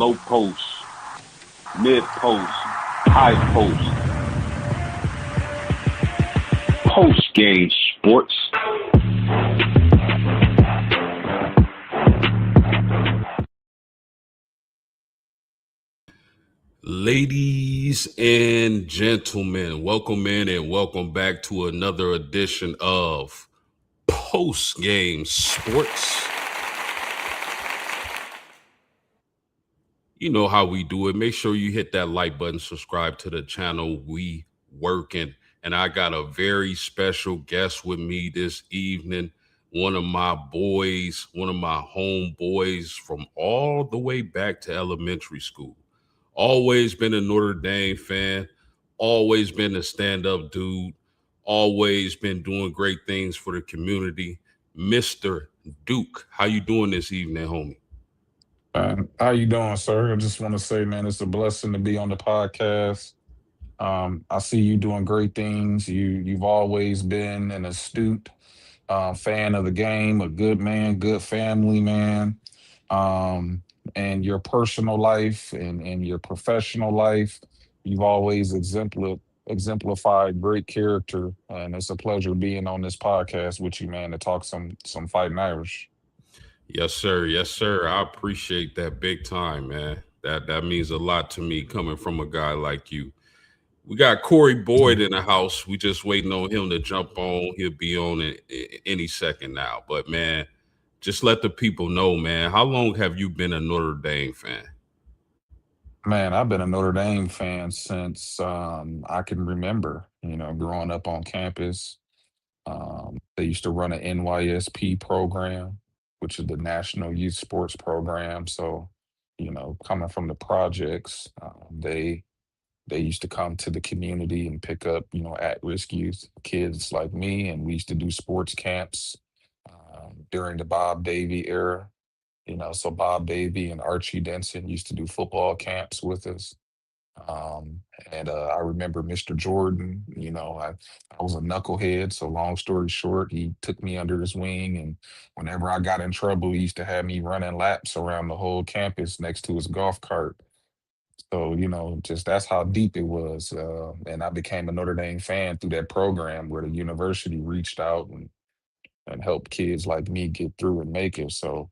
low post, mid post, high post, post-game sports. Ladies and gentlemen, welcome in and welcome back to another edition of Postgame Sports. You know how we do it. Make sure you hit that like button, subscribe to the channel. We working. And I got a very special guest with me this evening. One of my boys, one of my homeboys from all the way back to elementary school. Always been a Notre Dame fan, always been a stand-up dude, always been doing great things for the community. Mr. Duke, how you doing this evening, homie? How you doing, sir? I just want to say, man, it's a blessing to be on the podcast. I see you doing great things. You've always been an astute fan of the game, a good man, good family man. Um, and your personal life and your professional life, you've always exemplified great character. And it's a pleasure being on this podcast with you, man, to talk some fighting Irish. Yes, sir. Yes, sir. I appreciate that big time, man. That means a lot to me coming from a guy like you. We got Corey Boyd in the house. We just waiting on him to jump on. He'll be on any second now. But man, just let the people know, man. How long have you been a Notre Dame fan? Man, I've been a Notre Dame fan since I can remember, growing up on campus. They used to run an NYSP program, which is the National Youth Sports Program. So, coming from the projects, they used to come to the community and pick up, at-risk youth kids like me, and we used to do sports camps during the Bob Davie era. So Bob Davie and Archie Denson used to do football camps with us. Um, and I remember Mr. Jordan, I was a knucklehead. So long story short, he took me under his wing. And whenever I got in trouble, he used to have me running laps around the whole campus next to his golf cart. So, just that's how deep it was. And I became a Notre Dame fan through that program where the university reached out and helped kids like me get through and make it. So,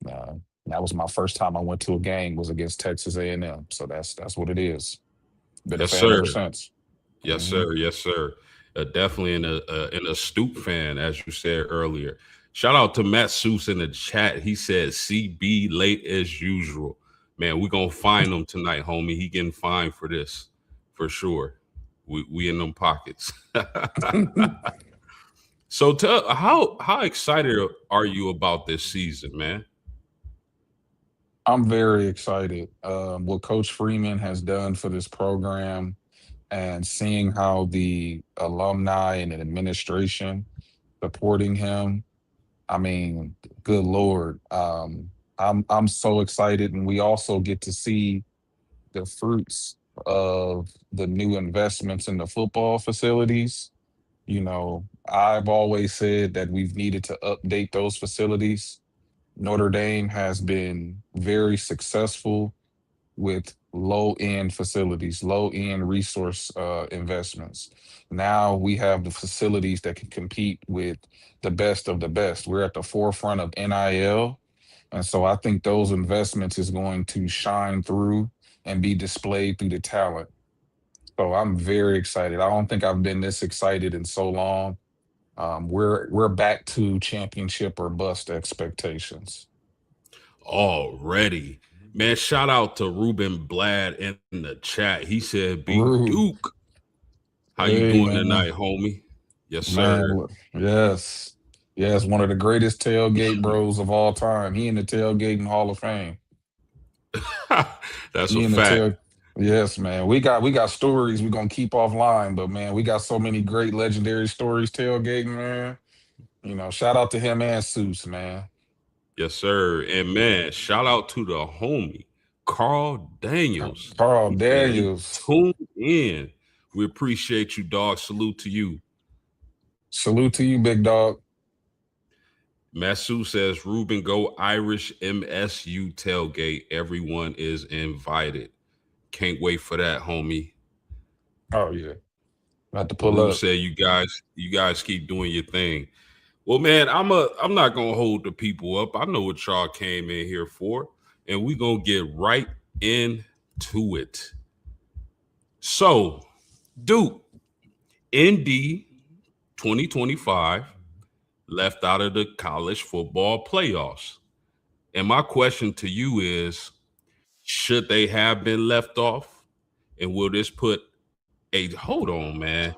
uh, that was my first time I went to a game was against Texas A&M. So that's what it is. Been a Yes, fan sir. ever since. Yes, Hmm. sir. Yes, sir. Definitely an astute fan, as you said earlier. Shout out to Matt Seuss in the chat. He said CB late as usual. Man, we gonna find him tonight, homie. He getting fined for this, for sure. We in them pockets. So tell how excited are you about this season, man? I'm very excited. What Coach Freeman has done for this program and seeing how the alumni and the administration supporting him. I mean, good Lord. I'm so excited. And we also get to see the fruits of the new investments in the football facilities. I've always said that we've needed to update those facilities. Notre Dame has been very successful with low end facilities, low end resource investments. Now we have the facilities that can compete with the best of the best. We're at the forefront of NIL. And so I think those investments is going to shine through and be displayed through the talent. So I'm very excited. I don't think I've been this excited in so long. We're back to championship or bust expectations. Already. Man, shout out to Ruben Blad in the chat. He said, Big Rude. Duke, how you Hey doing man. tonight, homie? Yes, Man, sir. yes. Yes, one of the greatest tailgate bros of all time. He in the tailgating Hall of Fame. That's a He in the fact. tail Yes, man. We got stories we're gonna keep offline, but man, we got so many great legendary stories tailgating, man. Shout out to him and Seuss, man. Yes, sir. And man, shout out to the homie, Carl Daniels. Carl He said he Daniels. tuned in. We appreciate you, dog. Salute to you. Salute to you, big dog. Masu says, Ruben, go Irish MSU tailgate. Everyone is invited. Can't wait for that, homie. Oh yeah, about to pull Rue up. said, you guys keep doing your thing. Well, man, I'm not gonna hold the people up. I know what y'all came in here for, and we gonna get right into it. So, Duke, ND 2025 left out of the college football playoffs. And my question to you is, should they have been left off? And will this put a hold on, man?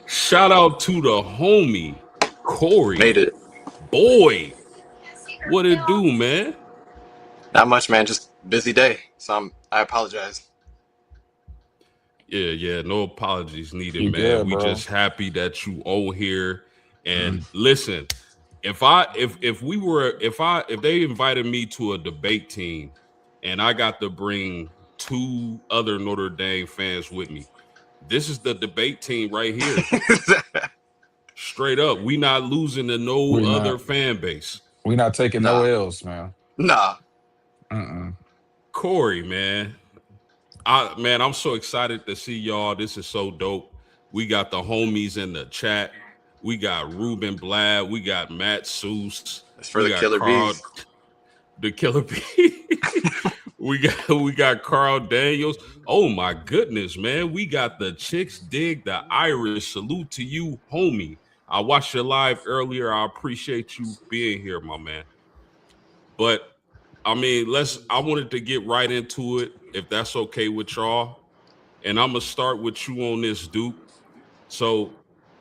Shout out to the homie Made Corey. it. Boy, what it do, man? Not much, man. Just busy day. So I apologize. Yeah. No apologies needed, You man. good, We bro? just happy that you all here. And Mm. listen, if they invited me to a debate team and I got to bring two other Notre Dame fans with me, this is the debate team right here. Straight up, we not losing to no We other not fan base. we not taking no Nah. L's, man. Nah. Mm-mm. Corey, man. I'm so excited to see y'all. This is so dope. We got the homies in the chat. We got Ruben Blad. We got Matt Seuss. It's for We the got killer Carl, bees. the Killer Bee. we got Carl Daniels. Oh my goodness, man. We got the Chicks Dig the Irish. Salute to you, homie. I watched your live earlier. I appreciate you being here, my man. But I mean, I wanted to get right into it, if that's okay with y'all. And I'm gonna start with you on this, Duke. So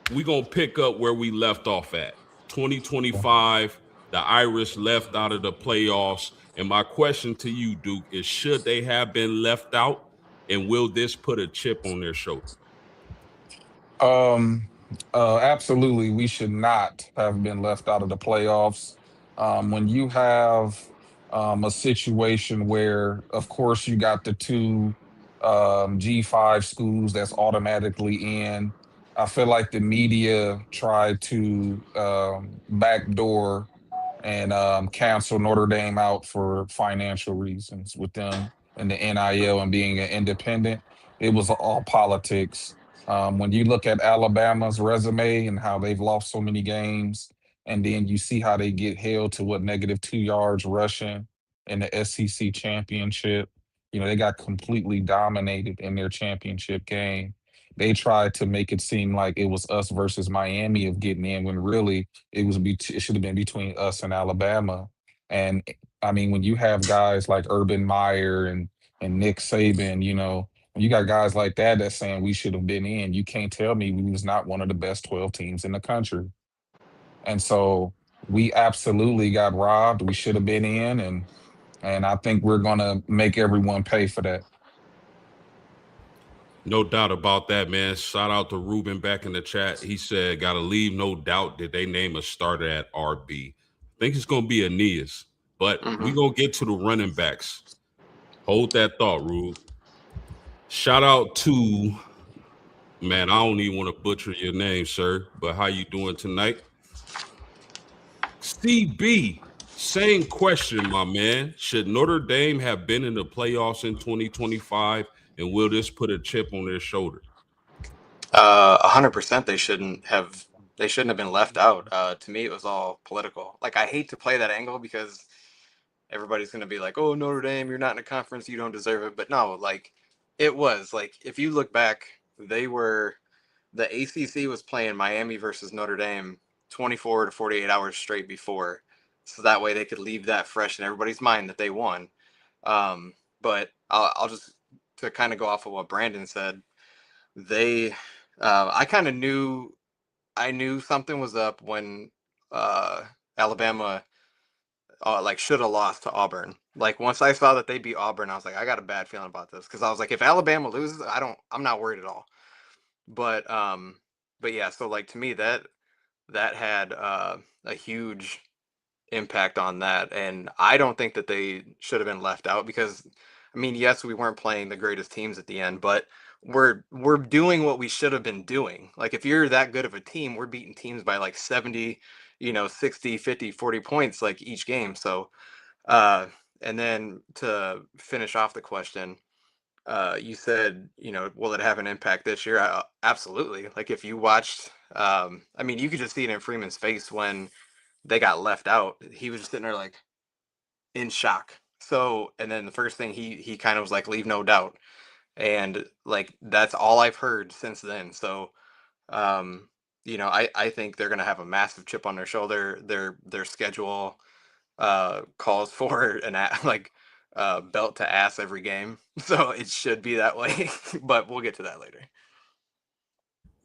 we're gonna pick up where we left off at. 2025, the Irish left out of the playoffs. And my question to you, Duke, is should they have been left out? And will this put a chip on their shoulder? Um, Absolutely, we should not have been left out of the playoffs. When you have a situation where, of course, you got the two G5 schools that's automatically in, I feel like the media tried to backdoor and cancel Notre Dame out for financial reasons with them and the NIL and being an independent. It was all politics. When you look at Alabama's resume and how they've lost so many games, and then you see how they get held to what -2 yards rushing in the SEC championship, they got completely dominated in their championship game. They tried to make it seem like it was us versus Miami of getting in when really it should have been between us and Alabama. And I mean, when you have guys like Urban Meyer and Nick Saban, when you got guys like that that's saying we should have been in, you can't tell me we was not one of the best 12 teams in the country. And so we absolutely got robbed. We should have been in, and I think we're gonna make everyone pay for that. No doubt about that, man. Shout out to Ruben back in the chat. He said, gotta leave no doubt that they name a starter at RB. I think it's gonna be Aeneas, but we Mm-hmm. gonna get to the running backs. Hold that thought, Rube. Shout out to man, I don't even want to butcher your name, sir, but how you doing tonight? CB, same question, my man. Should Notre Dame have been in the playoffs in 2025, and will this put a chip on their shoulder? 100%. They shouldn't have. They shouldn't have been left out. To me, it was all political. Like I hate to play that angle because everybody's gonna be like, "Oh, Notre Dame, you're not in a conference, you don't deserve it." But no, like it was like if you look back, they were the ACC was playing Miami versus Notre Dame 24 to 48 hours straight before, so that way they could leave that fresh in everybody's mind that they won. But I'll just to kind of go off of what Brandon said. They, I kind of knew I knew something was up when Alabama like should have lost to Auburn. Like once I saw that they beat Auburn, I was like, I got a bad feeling about this because I was like, if Alabama loses, I'm not worried at all. But but yeah, so like to me that had a huge impact on that, and I don't think that they should have been left out because I mean, yes, we weren't playing the greatest teams at the end, but we're doing what we should have been doing. Like if you're that good of a team, we're beating teams by like 70, 60, 50, 40 points like each game. So and then to finish off the question, you said, will it have an impact this year? Absolutely. Like if you watched, I mean, you could just see it in Freeman's face when they got left out. He was just sitting there like in shock. So, and then the first thing he kind of was like, leave no doubt. And like, that's all I've heard since then. So, I think they're going to have a massive chip on their shoulder. Their schedule calls for like belt to ass every game, so it should be that way. But we'll get to that later.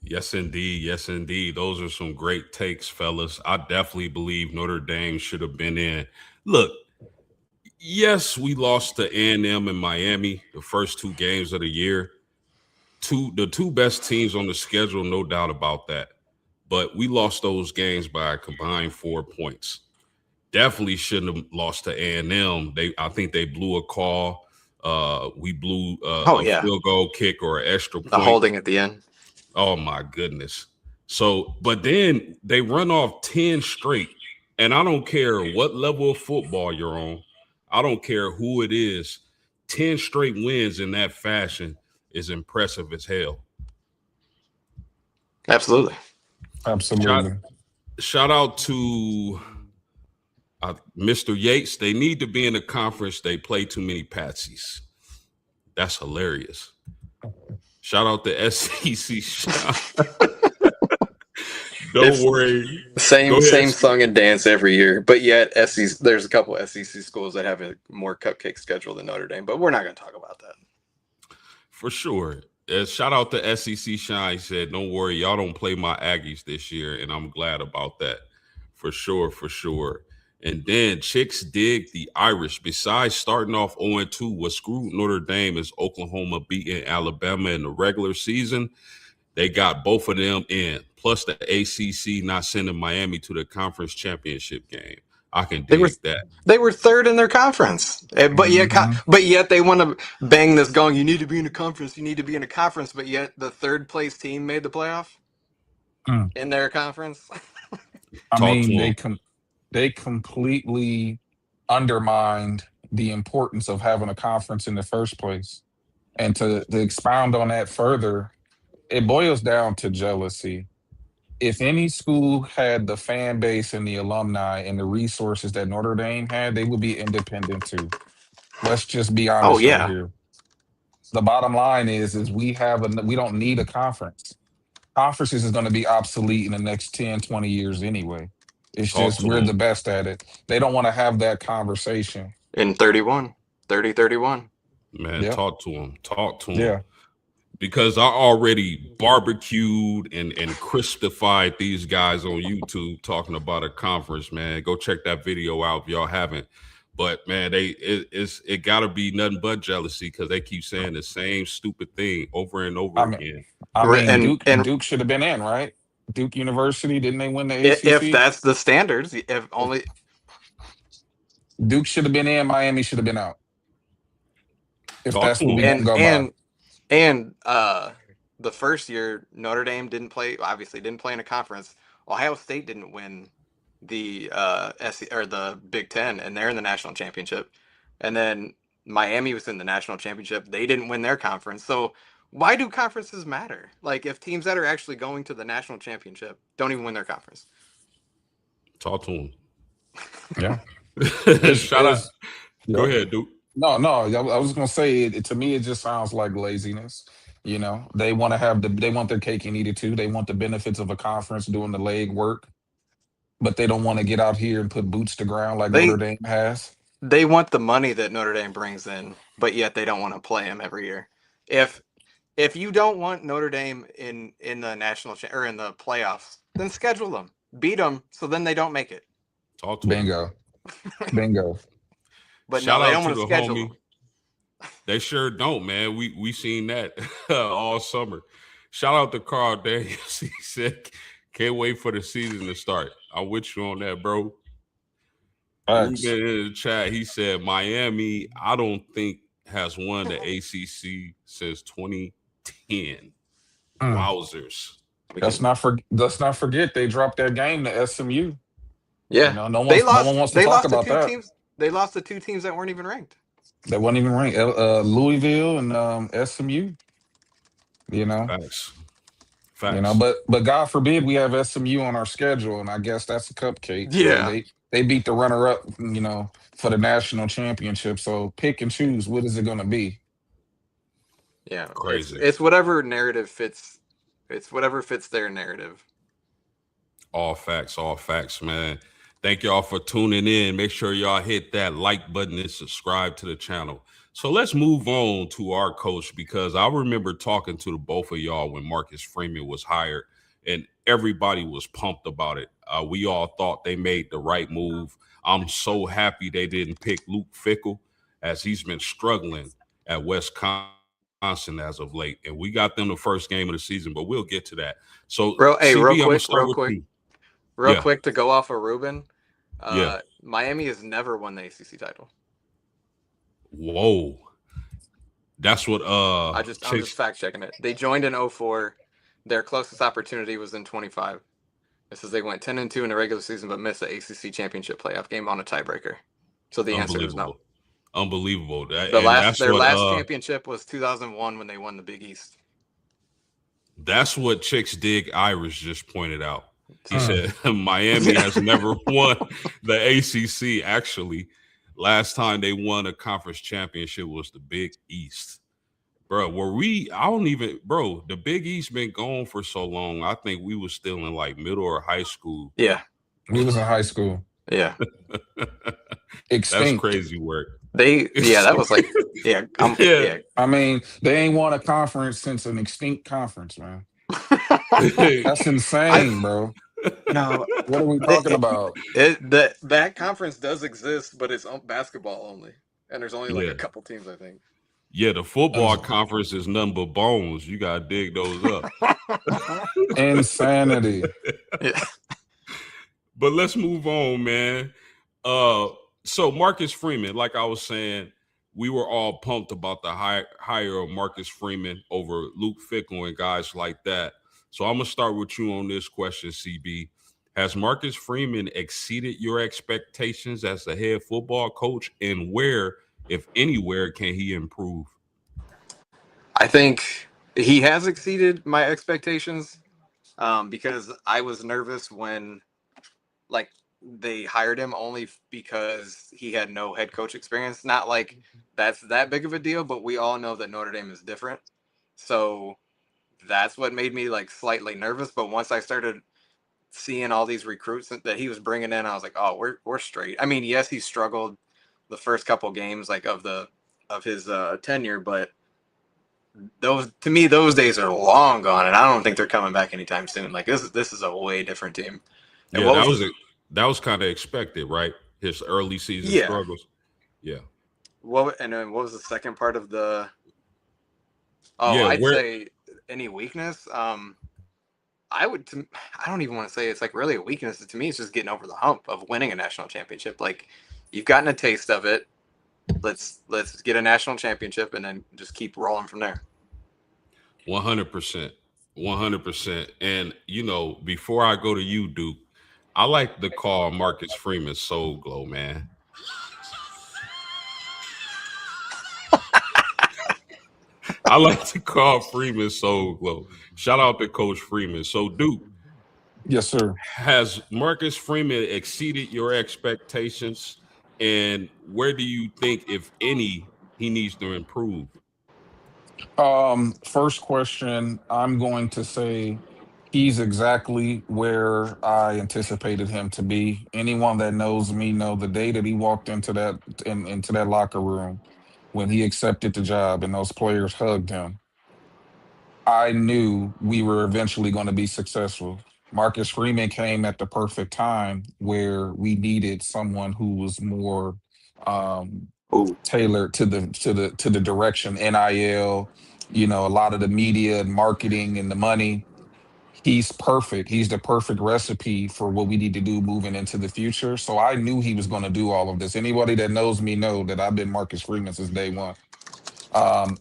Yes, indeed. Yes, indeed. Those are some great takes, fellas. I definitely believe Notre Dame should have been in. Look, yes, we lost to A&M and Miami the first 2 games of the year. The two best teams on the schedule, no doubt about that. But we lost those games by a combined 4 points. Definitely shouldn't have lost to A&M. I think they blew a call. We blew a field goal kick or an extra point. The holding at the end. Oh my goodness. So, but then they run off 10 straight. And I don't care what level of football you're on. I don't care who it is. 10 straight wins in that fashion is impressive as hell. Absolutely. Shout out to Mr. Yates. They need to be in a conference. They play too many patsies. That's hilarious. Shout out to SEC. Don't worry. Same song and dance every year, but yet there's a couple SEC schools that have a more cupcake schedule than Notre Dame, but we're not going to talk about that. For sure. Shout out to SEC Shine. He said, don't worry, y'all don't play my Aggies this year, and I'm glad about that. For sure, for sure. And then Chicks dig the Irish. Besides starting off 0-2, what screwed Notre Dame is Oklahoma beating Alabama in the regular season. They got both of them in, plus the ACC not sending Miami to the conference championship game. I can dig that. They were third in their conference, but yet they want to bang this going. You need to be in a conference. You need to be in a conference. But yet the third place team made the playoff in their conference. I mean, they completely undermined the importance of having a conference in the first place. And to expound on that further, it boils down to jealousy. If any school had the fan base and the alumni and the resources that Notre Dame had, they would be independent too. Let's just be honest right here. The bottom line is we don't need a conference. Conferences is going to be obsolete in the next 10, 20 years anyway. It's just we're the best at it. They don't want to have that conversation. In 31. Man, yep. Talk to him. Yeah. Because I already barbecued and crispified these guys on YouTube talking about a conference, man. Go check that video out if y'all haven't. But man, it gotta be nothing but jealousy because they keep saying the same stupid thing over and over again. Duke should have been in, right? Duke University, didn't they win the ACC? If that's the standards, if only Duke should have been in, Miami should have been out. If that's what we can go by. And the first year Notre Dame didn't play in a conference. Ohio State didn't win the the Big Ten, and they're in the national championship. And then Miami was in the national championship. They didn't win their conference. So why do conferences matter? Like if teams that are actually going to the national championship don't even win their conference. Talk to them. Yeah. Shout out. Go ahead, Duke. No. I was gonna say to me, it just sounds like laziness. They want their cake and eat it too. They want the benefits of a conference doing the leg work, but they don't want to get out here and put boots to ground like Notre Dame has. They want the money that Notre Dame brings in, but yet they don't want to play them every year. If you don't want Notre Dame in the national or in the playoffs, then schedule them, beat them, so then they don't make it. Talk to Bingo. But shout no, they don't want to schedule them. They sure don't, man. We seen that all summer. Shout out to Carl Daniels. He said, "Can't wait for the season to start." I'm with you on that, bro. In the chat, he said Miami, I don't think has won the ACC since 2010. 10. Mm. Wowzers. Let's not forget they dropped that game to SMU. Yeah, No they one lost. wants to They talk lost to about two that. teams. They lost to two teams that weren't even ranked. That wasn't even ranked. Louisville and SMU. You know, Facts. Facts. but God forbid we have SMU on our schedule, and I guess that's a cupcake. Yeah, They beat the runner up, for the national championship. So pick and choose. What is it going to be? yeah. Crazy. It's whatever narrative fits. It's whatever fits their narrative. All facts, man. Thank y'all for tuning in. Make sure y'all hit that like button and subscribe to the channel. So let's move on to our coach, because I remember talking to the both of y'all when Marcus Freeman was hired, and everybody was pumped about it. We all thought they made the right move. I'm so happy they didn't pick Luke Fickell, as he's been struggling at Wisconsin as of late. And we got them the first game of the season, but we'll get to that. So, Hey, CB, I'm gonna real start with quick, you. real Yeah. quick to go off of Ruben. Yeah. Miami has never won the ACC title. Whoa. That's what I'm just fact checking it. They joined in 04. Their closest opportunity was in 25. It says they went 10-2 in the regular season, but missed the ACC championship playoff game on a tiebreaker. So the answer is no. Unbelievable. Their last championship was 2001 when they won the Big East. That's what Chicks Dig Irish just pointed out. He said Miami has never won the ACC. Actually, last time they won a conference championship was the Big East. Bro, the Big East been gone for so long. I think we was still in like middle or high school. Yeah. We was in high school. Yeah. Extinct. That's crazy work. That was like, yeah. I mean, they ain't won a conference since an extinct conference, man. That's insane, bro. No, what are we talking about? That conference does exist, but it's basketball only, and there's only like a couple teams, I think. Yeah, the football conference is nothing but bones. You gotta dig those up. Insanity. Yeah. But let's move on, man. So Marcus Freeman, like I was saying, we were all pumped about the hire of Marcus Freeman over Luke Fickell and guys like that. So I'm gonna start with you on this question, CB. Has Marcus Freeman exceeded your expectations as the head football coach, and where, if anywhere, can he improve? I think he has exceeded my expectations, because I was nervous when, like, they hired him only because he had no head coach experience. Not like that's that big of a deal, but we all know that Notre Dame is different. So that's what made me like slightly nervous. But once I started seeing all these recruits that he was bringing in, I was like, oh, we're straight. I mean, yes, he struggled the first couple games like of his tenure, but those days are long gone, and I don't think they're coming back anytime soon. Like this is a way different team. And yeah, that was kind of expected, right? His early season struggles. Yeah. What was the second part of the? Oh, I'd say any weakness. I don't even want to say it's like really a weakness. To me, it's just getting over the hump of winning a national championship. Like you've gotten a taste of it. Let's get a national championship and then just keep rolling from there. 100%. And before I go to you, Duke, I like to call Marcus Freeman Soul Glow, man. I like to call Freeman Soul Glow. Shout out to Coach Freeman. So, Duke. Yes, sir. Has Marcus Freeman exceeded your expectations? And where do you think, if any, he needs to improve? First question, I'm going to say he's exactly where I anticipated him to be. Anyone that knows me know the day that he walked into that locker room when he accepted the job and those players hugged him, I knew we were eventually going to be successful. Marcus Freeman came at the perfect time where we needed someone who was more tailored to the direction NIL, a lot of the media and marketing and the money. He's perfect. He's the perfect recipe for what we need to do moving into the future. So I knew he was going to do all of this. Anybody that knows me know that I've been Marcus Freeman since day one.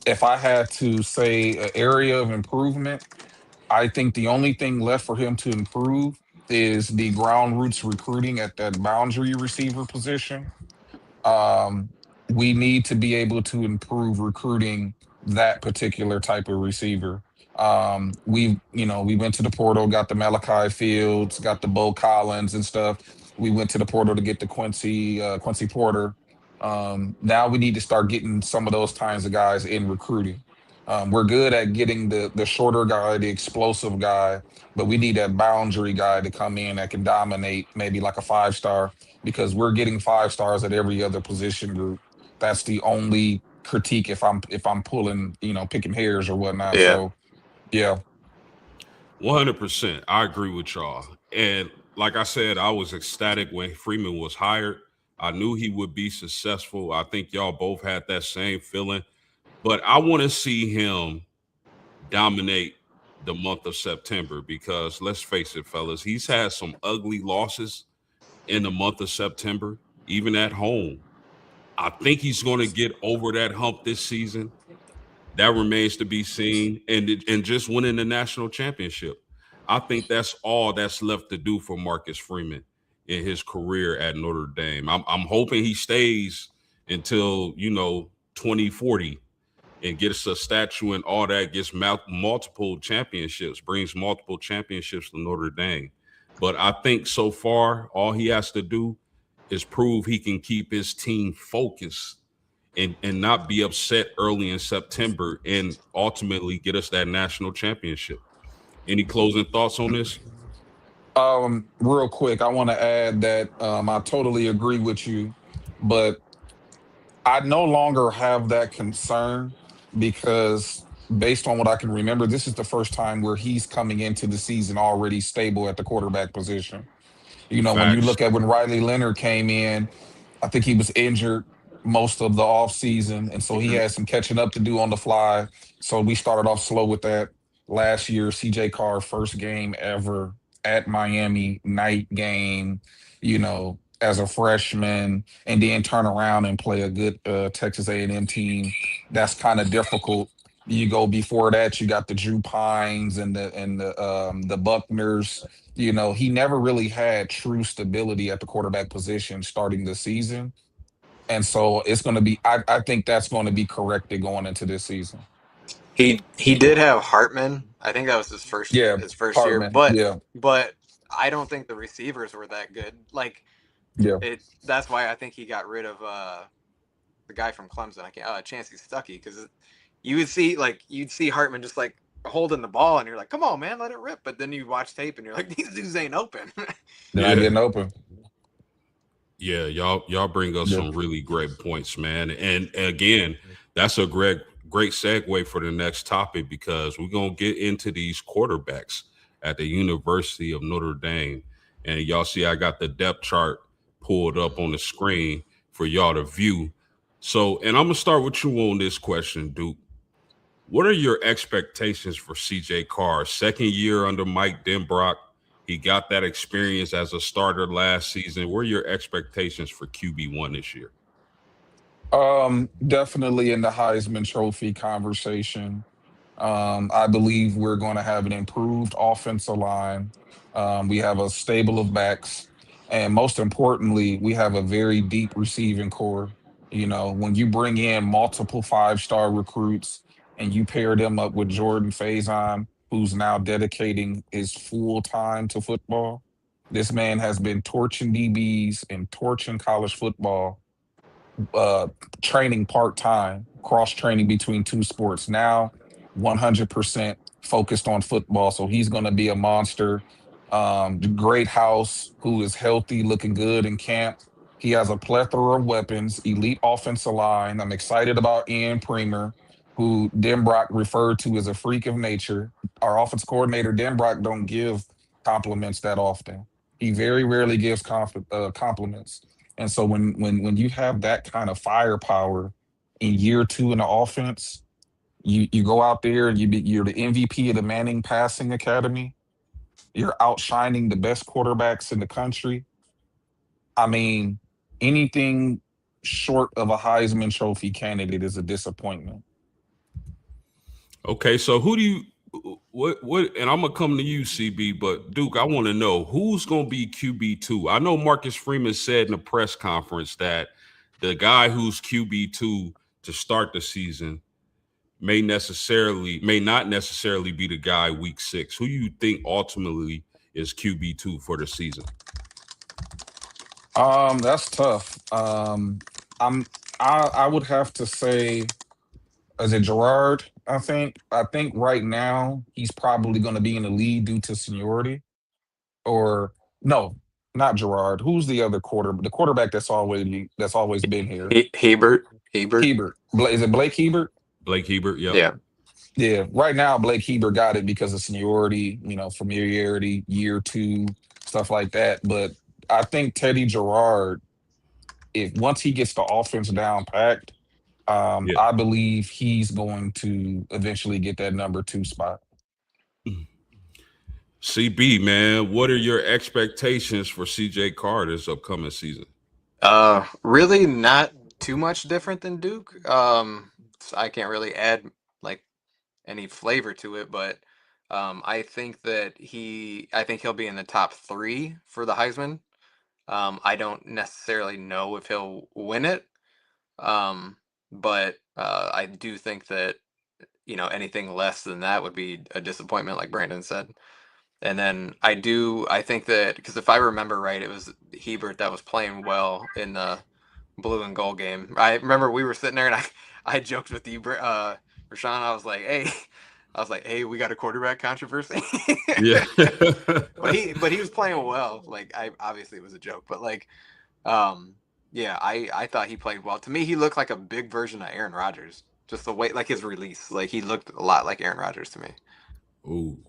If I had to say an area of improvement, I think the only thing left for him to improve is the ground roots recruiting at that boundary receiver position. Um, we need to be able to improve recruiting that particular type of receiver. We went to the portal, got the Malachi Fields, got the Bo Collins and stuff. We went to the portal to get the Quincy Porter. Now we need to start getting some of those kinds of guys in recruiting. We're good at getting the shorter guy, the explosive guy, but we need that boundary guy to come in that can dominate, maybe like a 5 star, because we're getting 5 stars at every other position group. That's the only critique if I'm pulling, picking hairs or whatnot. Yeah. So yeah. 100%. I agree with y'all. And like I said, I was ecstatic when Freeman was hired. I knew he would be successful. I think y'all both had that same feeling. But I want to see him dominate the month of September because let's face it, fellas, he's had some ugly losses in the month of September, even at home. I think he's going to get over that hump this season. That remains to be seen. And just winning the national championship. I think that's all that's left to do for Marcus Freeman in his career at Notre Dame. I'm hoping he stays until 2040 and gets a statue and all that, gets multiple championships, brings multiple championships to Notre Dame. But I think so far, all he has to do is prove he can keep his team focused and not be upset early in September and ultimately get us that national championship. Any closing thoughts on this? Real quick, I want to add that I totally agree with you, but I no longer have that concern because based on what I can remember, this is the first time where he's coming into the season already stable at the quarterback position. When you Facts. look at when Riley Leonard came in, I think he was injured most of the offseason. And so he Hmm. had some catching up to do on the fly. So we started off slow with that. Last year, CJ Carr, first game ever at Miami, night game, as a freshman, and then turn around and play a good Texas A&M team. That's kind of difficult. You go before that, you got the Drew Pines and the Buckners. He never really had true stability at the quarterback position starting the season. And so it's going to be, I think that's going to be corrected going into this season. He did have Hartman. I think that was Yeah, his first year, Hartman. Yeah, but I don't think the receivers were that good. Like yeah. it. That's why I think he got rid of the guy from Clemson. I can't Chancey Stuckey because you'd see Hartman just like holding the ball and you're like, come on man, let it rip. But then you watch tape and you're like, these dudes ain't open. They're not Yeah. getting open. Yeah, y'all bring us Yeah. some really great points, man. And again, that's a great segue for the next topic because we're gonna get into these quarterbacks at the University of Notre Dame. And y'all see I got the depth chart pulled up on the screen for y'all to view. So, and I'm gonna start with you on this question, Duke. What are your expectations for CJ Carr? Second year under Mike Denbrock. He got that experience as a starter last season. What are your expectations for QB1 this year? Definitely in the Heisman Trophy conversation. I believe we're going to have an improved offensive line. We have a stable of backs, and most importantly, we have a very deep receiving core. When you bring in multiple 5 star recruits and you pair them up with Jordan Faison, who's now dedicating his full time to football, this man has been torching DBs and torching college football, uh training part-time, cross training between two sports. Now 100% focused on football, so he's going to be a monster. Great house, who is healthy, looking good in camp. He has a plethora of weapons, elite offensive line. I'm excited about Ian Premer, who Denbrock referred to as a freak of nature. Our offense coordinator Denbrock don't give compliments that often. He very rarely gives compliments. And so when you have that kind of firepower in year two in the offense, you go out there and you're the MVP of the Manning Passing Academy. You're outshining the best quarterbacks in the country. I mean, anything short of a Heisman Trophy candidate is a disappointment. Okay, so who do you what and I'm gonna come to you, CB, but Duke, I want to know who's gonna be QB2. I know Marcus Freeman said in a press conference that the guy who's QB2 to start the season may not necessarily be the guy week 6. Who you think ultimately is QB2 for the season? That's tough. I'm I would have to say, is it Gerard? I think right now he's probably going to be in the lead due to seniority. Or no, not Gerard. Who's the other the quarterback that's always been here? Hebert. Is it Blake Hebert? Blake Hebert, yep. Yeah. Yeah, right now Blake Hebert got it because of seniority, familiarity, year two, stuff like that. But I think Teddy Gerard, if once he gets the offense down packed, Yeah. I believe he's going to eventually get that number 2 spot. CB, man, what are your expectations for CJ Carr this upcoming season? Really not too much different than Duke. So I can't really add like any flavor to it, but I think he'll be in the top 3 for the Heisman. I don't necessarily know if he'll win it. But I do think that anything less than that would be a disappointment, like Brandon said. And then I think that because if I remember right, it was Hebert that was playing well in the blue and gold game. I remember we were sitting there and I joked with you, Rashawn. I was like, hey, we got a quarterback controversy. Yeah. but he was playing well. Like I obviously it was a joke, but like yeah, I thought he played well. To me, he looked like a big version of Aaron Rodgers. Just the way, like his release, like he looked a lot like Aaron Rodgers to me. Ooh,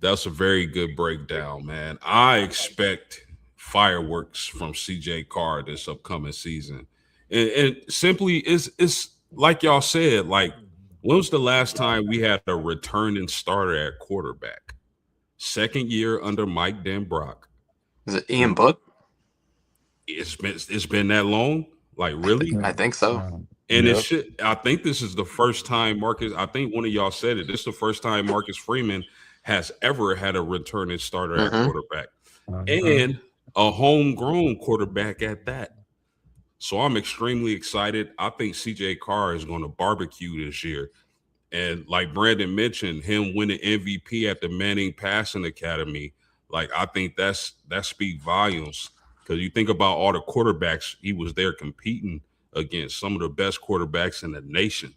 that's a very good breakdown, man. I expect fireworks from CJ Carr this upcoming season. And simply it's like y'all said, like when was the last time we had a returning starter at quarterback? Second year under Mike Denbrock. Is it Ian Book? It's been that long? Like really? I think so. And it Yep. should. I think this is the first time Marcus. I think one of y'all said it. This is the first time Marcus Freeman has ever had a returning starter at Mm-hmm. quarterback Mhm. and a homegrown quarterback at that. So I'm extremely excited. I think CJ Carr is going to barbecue this year. And like Brandon mentioned, him winning MVP at the Manning Passing Academy, like I think that speak volumes. Because you think about all the quarterbacks he was there competing against some of the best quarterbacks in the nation.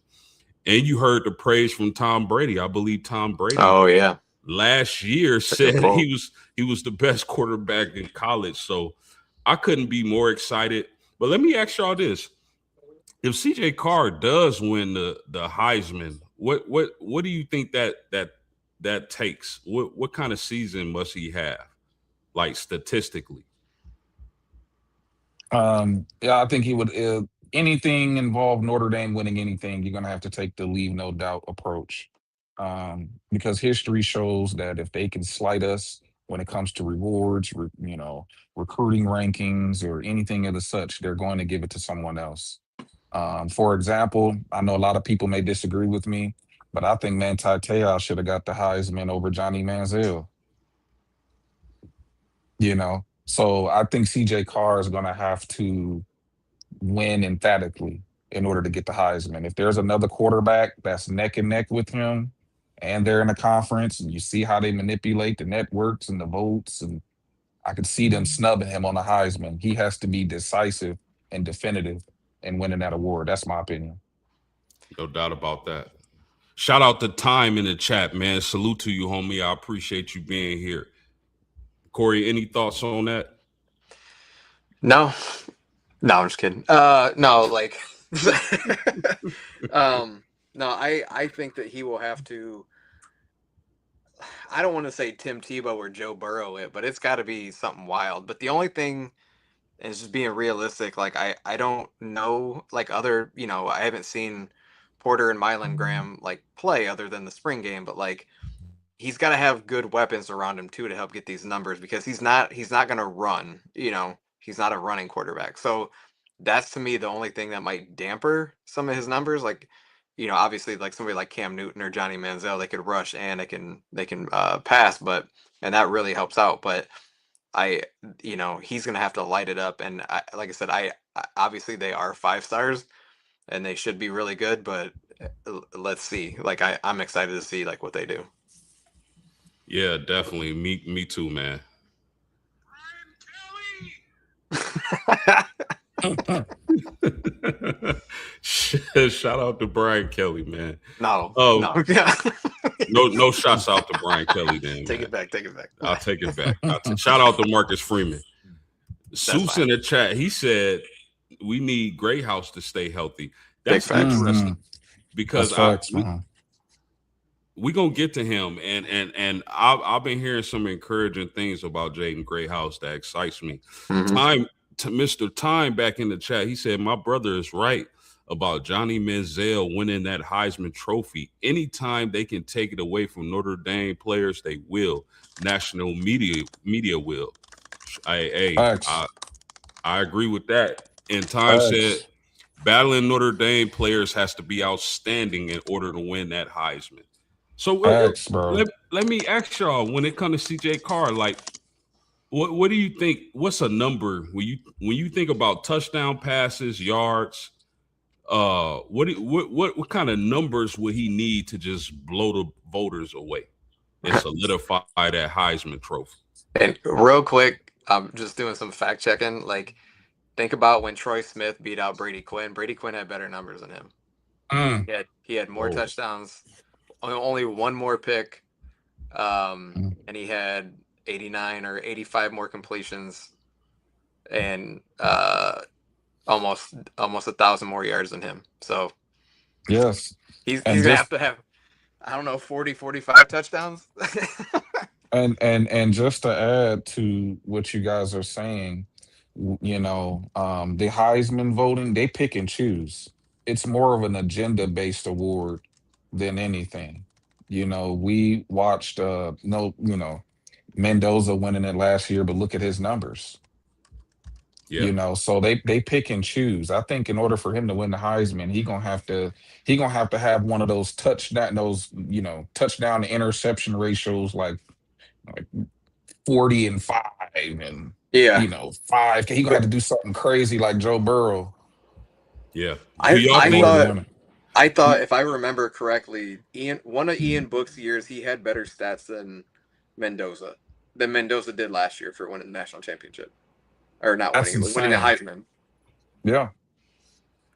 And you heard the praise from Tom Brady. I believe Tom Brady Oh yeah, last year that's a good said quote. he was the best quarterback in college. So I couldn't be more excited. But let me ask y'all this: if CJ Carr does win the Heisman, what do you think that takes? What kind of season must he have, like statistically? Yeah, I think he would. Anything involved Notre Dame winning anything, you're gonna have to take the leave no doubt approach, because history shows that if they can slight us when it comes to rewards, recruiting rankings or anything of the such, they're going to give it to someone else. For example, I know a lot of people may disagree with me, but I think Manti Te'o should have got the Heisman over Johnny Manziel. So I think CJ Carr is going to have to win emphatically in order to get the Heisman. If there's another quarterback that's neck and neck with him and they're in a conference and you see how they manipulate the networks and the votes, and I could see them snubbing him on the Heisman. He has to be decisive and definitive in winning that award. That's my opinion. No doubt about that. Shout out to Time in the chat, man. Salute to you, homie. I appreciate you being here. Corey, any thoughts on that? No, no, I'm just kidding. No, like, no, I think that he will have to. I don't want to say Tim Tebow or Joe Burrow it, but it's got to be something wild. But the only thing is just being realistic. Like I don't know like other I haven't seen Porter and Milan Graham like play other than the spring game, but like he's got to have good weapons around him too to help get these numbers because he's not going to run. He's not a running quarterback. So that's to me the only thing that might damper some of his numbers. Like obviously like somebody like Cam Newton or Johnny Manziel, they could rush and they can pass, and that really helps out. But he's gonna have to light it up. And like I said, obviously they are 5 stars and they should be really good, but let's see. Like I'm excited to see like what they do. Yeah, definitely. Me too, man. Shout out to Brian Kelly, man. No. No shots out to Brian Kelly, then. Take man. it back. Take it back. I'll take it back. Shout out to Marcus Freeman. Seuss in the chat, he said we need Greyhouse to stay healthy. That's interesting because we gonna get to him, and I've been hearing some encouraging things about Jaden Greyhouse that excites me. Time to Mr. Time back in the chat, he said my brother is right about Johnny Manziel winning that Heisman Trophy. Anytime they can take it away from Notre Dame players, they will. National media will. I agree with that. And Time said battling Notre Dame players has to be outstanding in order to win that Heisman. So let me ask y'all, when it comes to CJ Carr, like what do you think? What's a number when you think about touchdown passes, yards? What kind of numbers would he need to just blow the voters away and solidify that Heisman Trophy? And real quick, I'm just doing some fact checking. Like, think about when Troy Smith beat out Brady Quinn. Brady Quinn had better numbers than him. He had more touchdowns, only one more pick, and he had 89 or 85 more completions, and almost 1,000 more yards than him. So yes, he's gonna have to have, I don't know, 40, 45 touchdowns. and just to add to what you guys are saying, the Heisman voting, they pick and choose. It's more of an agenda-based award than anything. We watched Mendoza winning it last year, but look at his numbers. Yeah. So they pick and choose. I think in order for him to win the Heisman, he gonna have to have one of those touchdown to interception ratios like 40-5 and 5. He gonna have to do something crazy like Joe Burrow. Yeah. I thought if I remember correctly, one of Ian Book's years, he had better stats than Mendoza did last year for winning the national championship. Or not winning the Heisman. Yeah.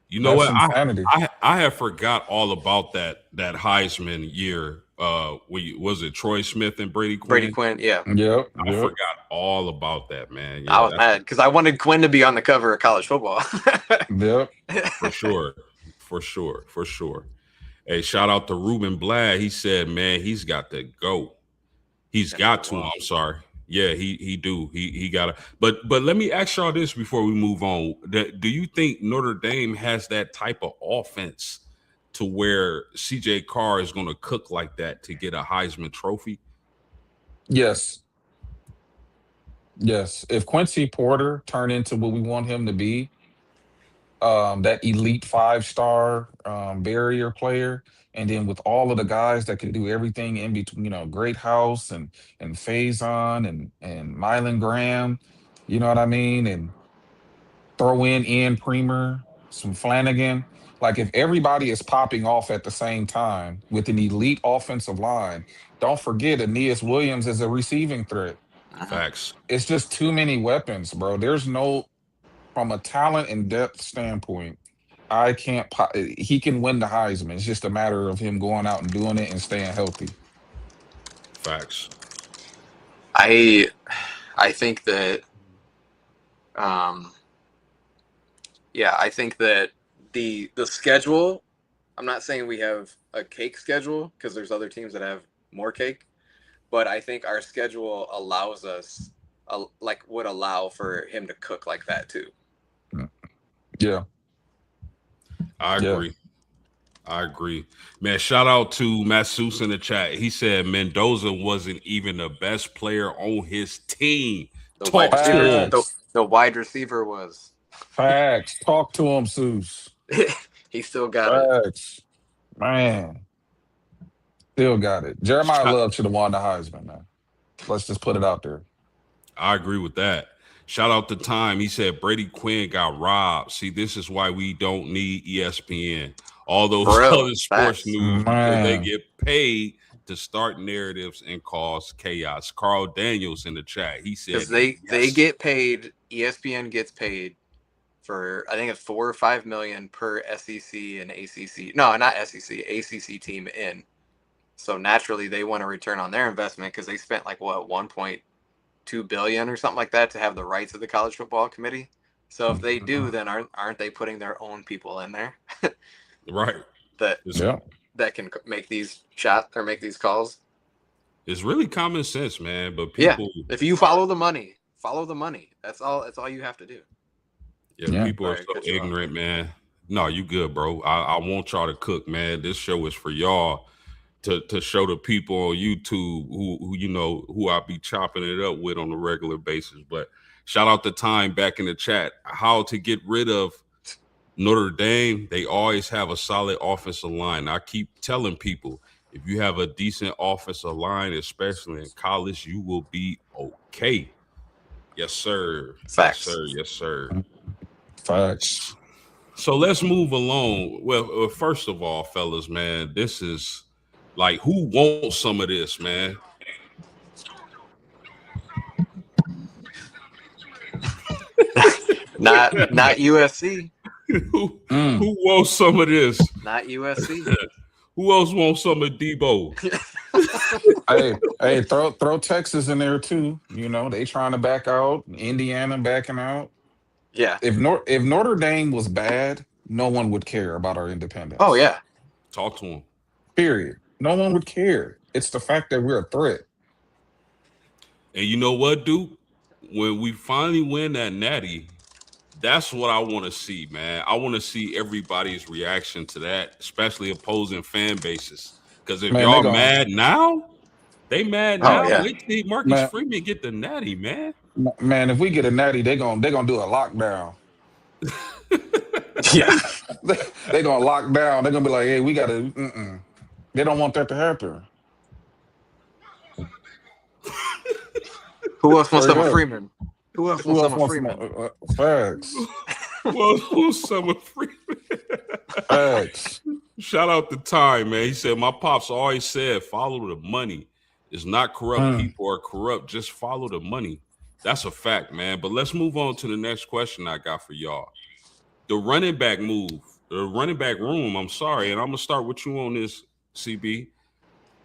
You know what? I have forgot all about that Heisman year. Was it Troy Smith and Brady Quinn? Brady Quinn, yeah. Yep. I forgot all about that, man. Yeah, I was mad because I wanted Quinn to be on the cover of college football. Yep. For sure. Hey, shout out to Ruben Blad. He said, man, he's got to go. He's got to. I'm sorry. Yeah, he do. He gotta. But let me ask y'all this before we move on. Do you think Notre Dame has that type of offense to where CJ Carr is going to cook like that to get a Heisman Trophy? Yes. If Quincy Porter turned into what we want him to be, that elite 5-star barrier player, and then with all of the guys that can do everything in between, Great House and Faison and Mylan Graham, you know what I mean, and throw in Ian Premer, some Flanagan. Like if everybody is popping off at the same time with an elite offensive line, don't forget Aeneas Williams is a receiving threat. Facts. It's just too many weapons, bro. There's no, from a talent and depth standpoint, he can win the Heisman. It's just a matter of him going out and doing it and staying healthy. Facts. I think that I think that the schedule, I'm not saying we have a cake schedule because there's other teams that have more cake, but I think our schedule allows us would allow for him to cook like that too. Yeah. I agree. Man, shout out to Masseuse in the chat. He said Mendoza wasn't even the best player on his team. The wide receiver was. Facts. Talk to him, Seuss. He still got it. Man, still got it. Jeremiah Shout- Love should have won the Heisman, man. Let's just put it out there. I agree with that. Shout out to Time. He said Brady Quinn got robbed. See, this is why we don't need ESPN, all those For real, other sports facts. news, because they Man, get paid to start narratives and cause chaos. Carl Daniels in the chat, he Because said, they yes. get paid. ESPN gets paid for, I think it's 4 or 5 million per SEC and ACC. No, not SEC, ACC team in. So naturally, they want a return on their investment because they spent like what 1.2 billion or something like that to have the rights of the college football committee. So if they do, then aren't they putting their own people in there Right. that It's, yeah. that can make these shots or make these calls? it's really common sense, man. But Yeah, people, if you follow the money, follow the money. That's all. That's all you have to do. yeah, Yeah. people are Sorry, I so cut you off. ignorant, man. No, you good, bro. I want y'all to cook, man. This show is for y'all to show the people on YouTube who you know who I be chopping it up with on a regular basis. But shout out the Time back in the chat. How to get rid of Notre Dame? They always have a solid offensive line. I keep telling people if you have a decent offensive line, especially in college, you will be okay. Yes, sir. Yes, Facts. sir. Yes, sir. Facts. So let's move along. Well, first of all, fellas, man, this is like who wants some of this, man? Not USC. who Mm. who wants some of this? Not USC. Who else wants some of Debo? Hey, throw Texas in there too. You know, they trying to back out. Indiana backing out. Yeah. If Notre Dame was bad, no one would care about our Oh independence. yeah. Talk to him. Period. No one would care. It's the fact that we're a threat. And you know what, Duke? When we finally win that natty, that's what I want to see, man. I want to see everybody's reaction to that, especially opposing fan bases. Because if Man, they y'all going mad now, they mad Oh now. yeah. Wait till Marcus man, Freeman get the natty, man. man, if we get a natty, they gonna do a lockdown. Yeah. They gonna lock down. They're gonna be like, hey, we gotta. Mm-mm. They don't want that to happen. Who else wants Straight some of up. Freeman? Who else Who wants some else of wants some Freeman? facts? Well, who's Summer Freeman? Facts. Shout out to Ty, man. He said, my pops always said, follow the money. It's not corrupt Mm. people are corrupt. Just follow the money. That's a fact, man. But let's move on to the next question I got for y'all. The running back move, the running back room. I'm sorry. And I'm going to start with you on this, CB.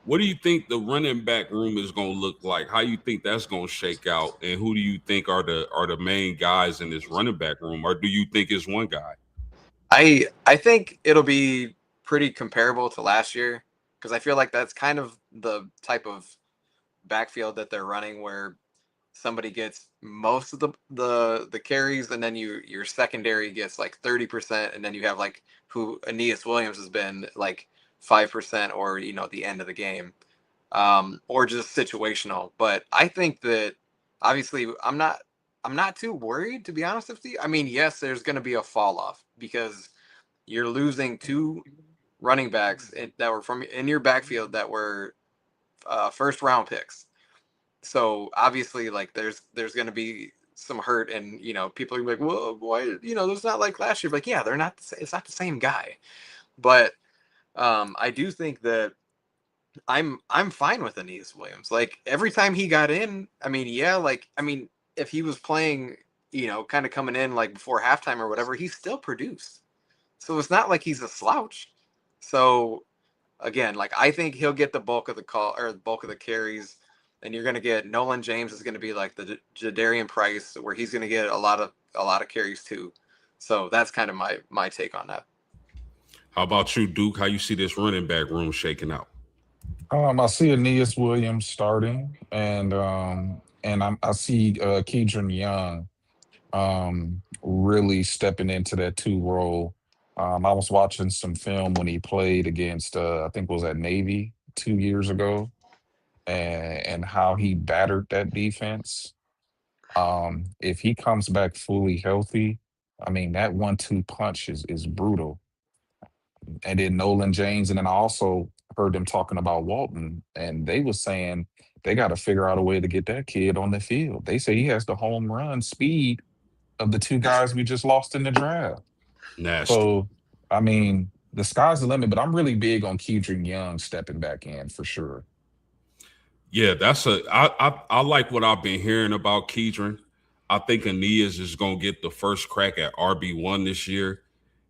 What do you think the running back room is going to look like? How you think that's going to shake out? And who do you think are the main guys in this running back room? Or do you think it's one guy? I think it'll be pretty comparable to last year because I feel like that's kind of the type of backfield that they're running where somebody gets most of the carries and then your secondary gets like 30% and then you have like who Aeneas Williams has been like 5% or at the end of the game, or just situational. But I think that obviously I'm not too worried, to be honest with you. I mean, yes, there's going to be a fall off because you're losing two running backs that were from in your backfield that were first round picks. So obviously, like there's going to be some hurt, and people are like, well, why? It's not like last year. Like, yeah, they're not. It's not the same guy. But I do think that I'm fine with Aeneas Williams. Like every time he got in, I mean, yeah, like I mean, if he was playing, kind of coming in like before halftime or whatever, he still produced. So it's not like he's a slouch. So again, like I think he'll get the bulk of the call or the bulk of the carries, and you're going to get Nolan James is going to be like the Jadarian Price, where he's going to get a lot of carries too. So that's kind of my take on that. How about you, Duke? How you see this running back room shaking out? I see Aeneas Williams starting, and I see Keidron Young really stepping into that two role. I was watching some film when he played against I think it was at Navy 2 years ago, and how he battered that defense. If he comes back fully healthy, I mean that 1-2 punch is brutal. and then Nolan James, and then I also heard them talking about Walton, and they was saying they got to figure out a way to get that kid on the field. They say he has the home run speed of the two guys we just lost in the draft. Nasty. So, I mean, the sky's the limit, but I'm really big on Kedron Young stepping back in for sure. Yeah, I like what I've been hearing about Kedron. I think Aeneas is gonna get the first crack at RB1 this year.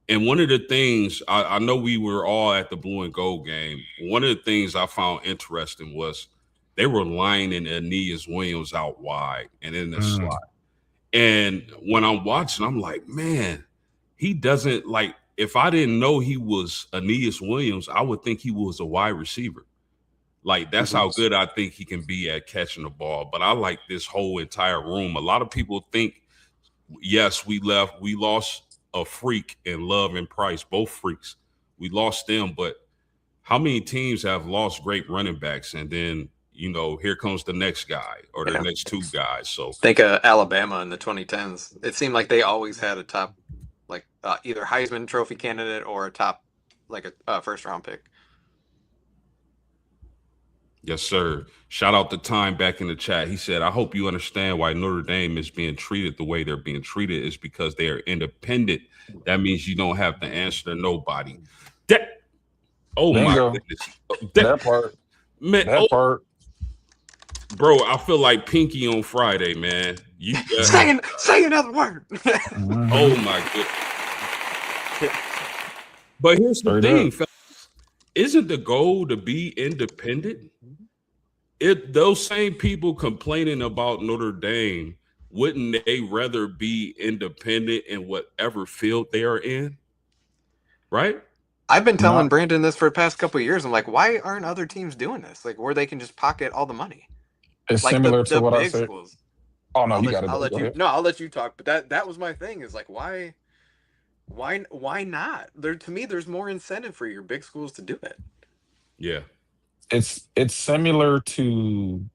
And one of the things I know we were all at the blue and gold game. One of the things I found interesting was they were lining Aeneas Williams out wide and in the slot. And when I'm watching, I'm like, man, he doesn't like. If I didn't know he was Aeneas Williams, I would think he was a wide receiver. Like that's how good I think he can be at catching the ball. But I like this whole entire room. A lot of people think, yes, we lost a freak in Love and Price, both freaks. We lost them, but how many teams have lost great running backs and then here comes the next guy or the next two guys? So think Alabama in the 2010s. It seemed like they always had a top, like either Heisman Trophy candidate or a top, like a first round pick. yes, sir. Shout out to Time back in the chat. He said, I hope you understand why Notre Dame is being treated the way they're being treated is because they are independent. That means you don't have to answer to nobody. Oh, Bingo. my goodness. That part. Man, part. Bro, I feel like Pinky on Friday, man. You say another word. Oh, my goodness. But here's the thing, fellas. Isn't the goal to be independent? Those same people complaining about Notre Dame, wouldn't they rather be independent in whatever field they are in? Right? I've been telling Brandon this for the past couple of years. I'm like, why aren't other teams doing this? Like, where they can just pocket all the money. It's like similar to the what I big said. schools. Oh no, I'll let you. No, I'll let you talk. But that was my thing. Is like, why not? To me, there's more incentive for your big schools to do it. Yeah, it's similar to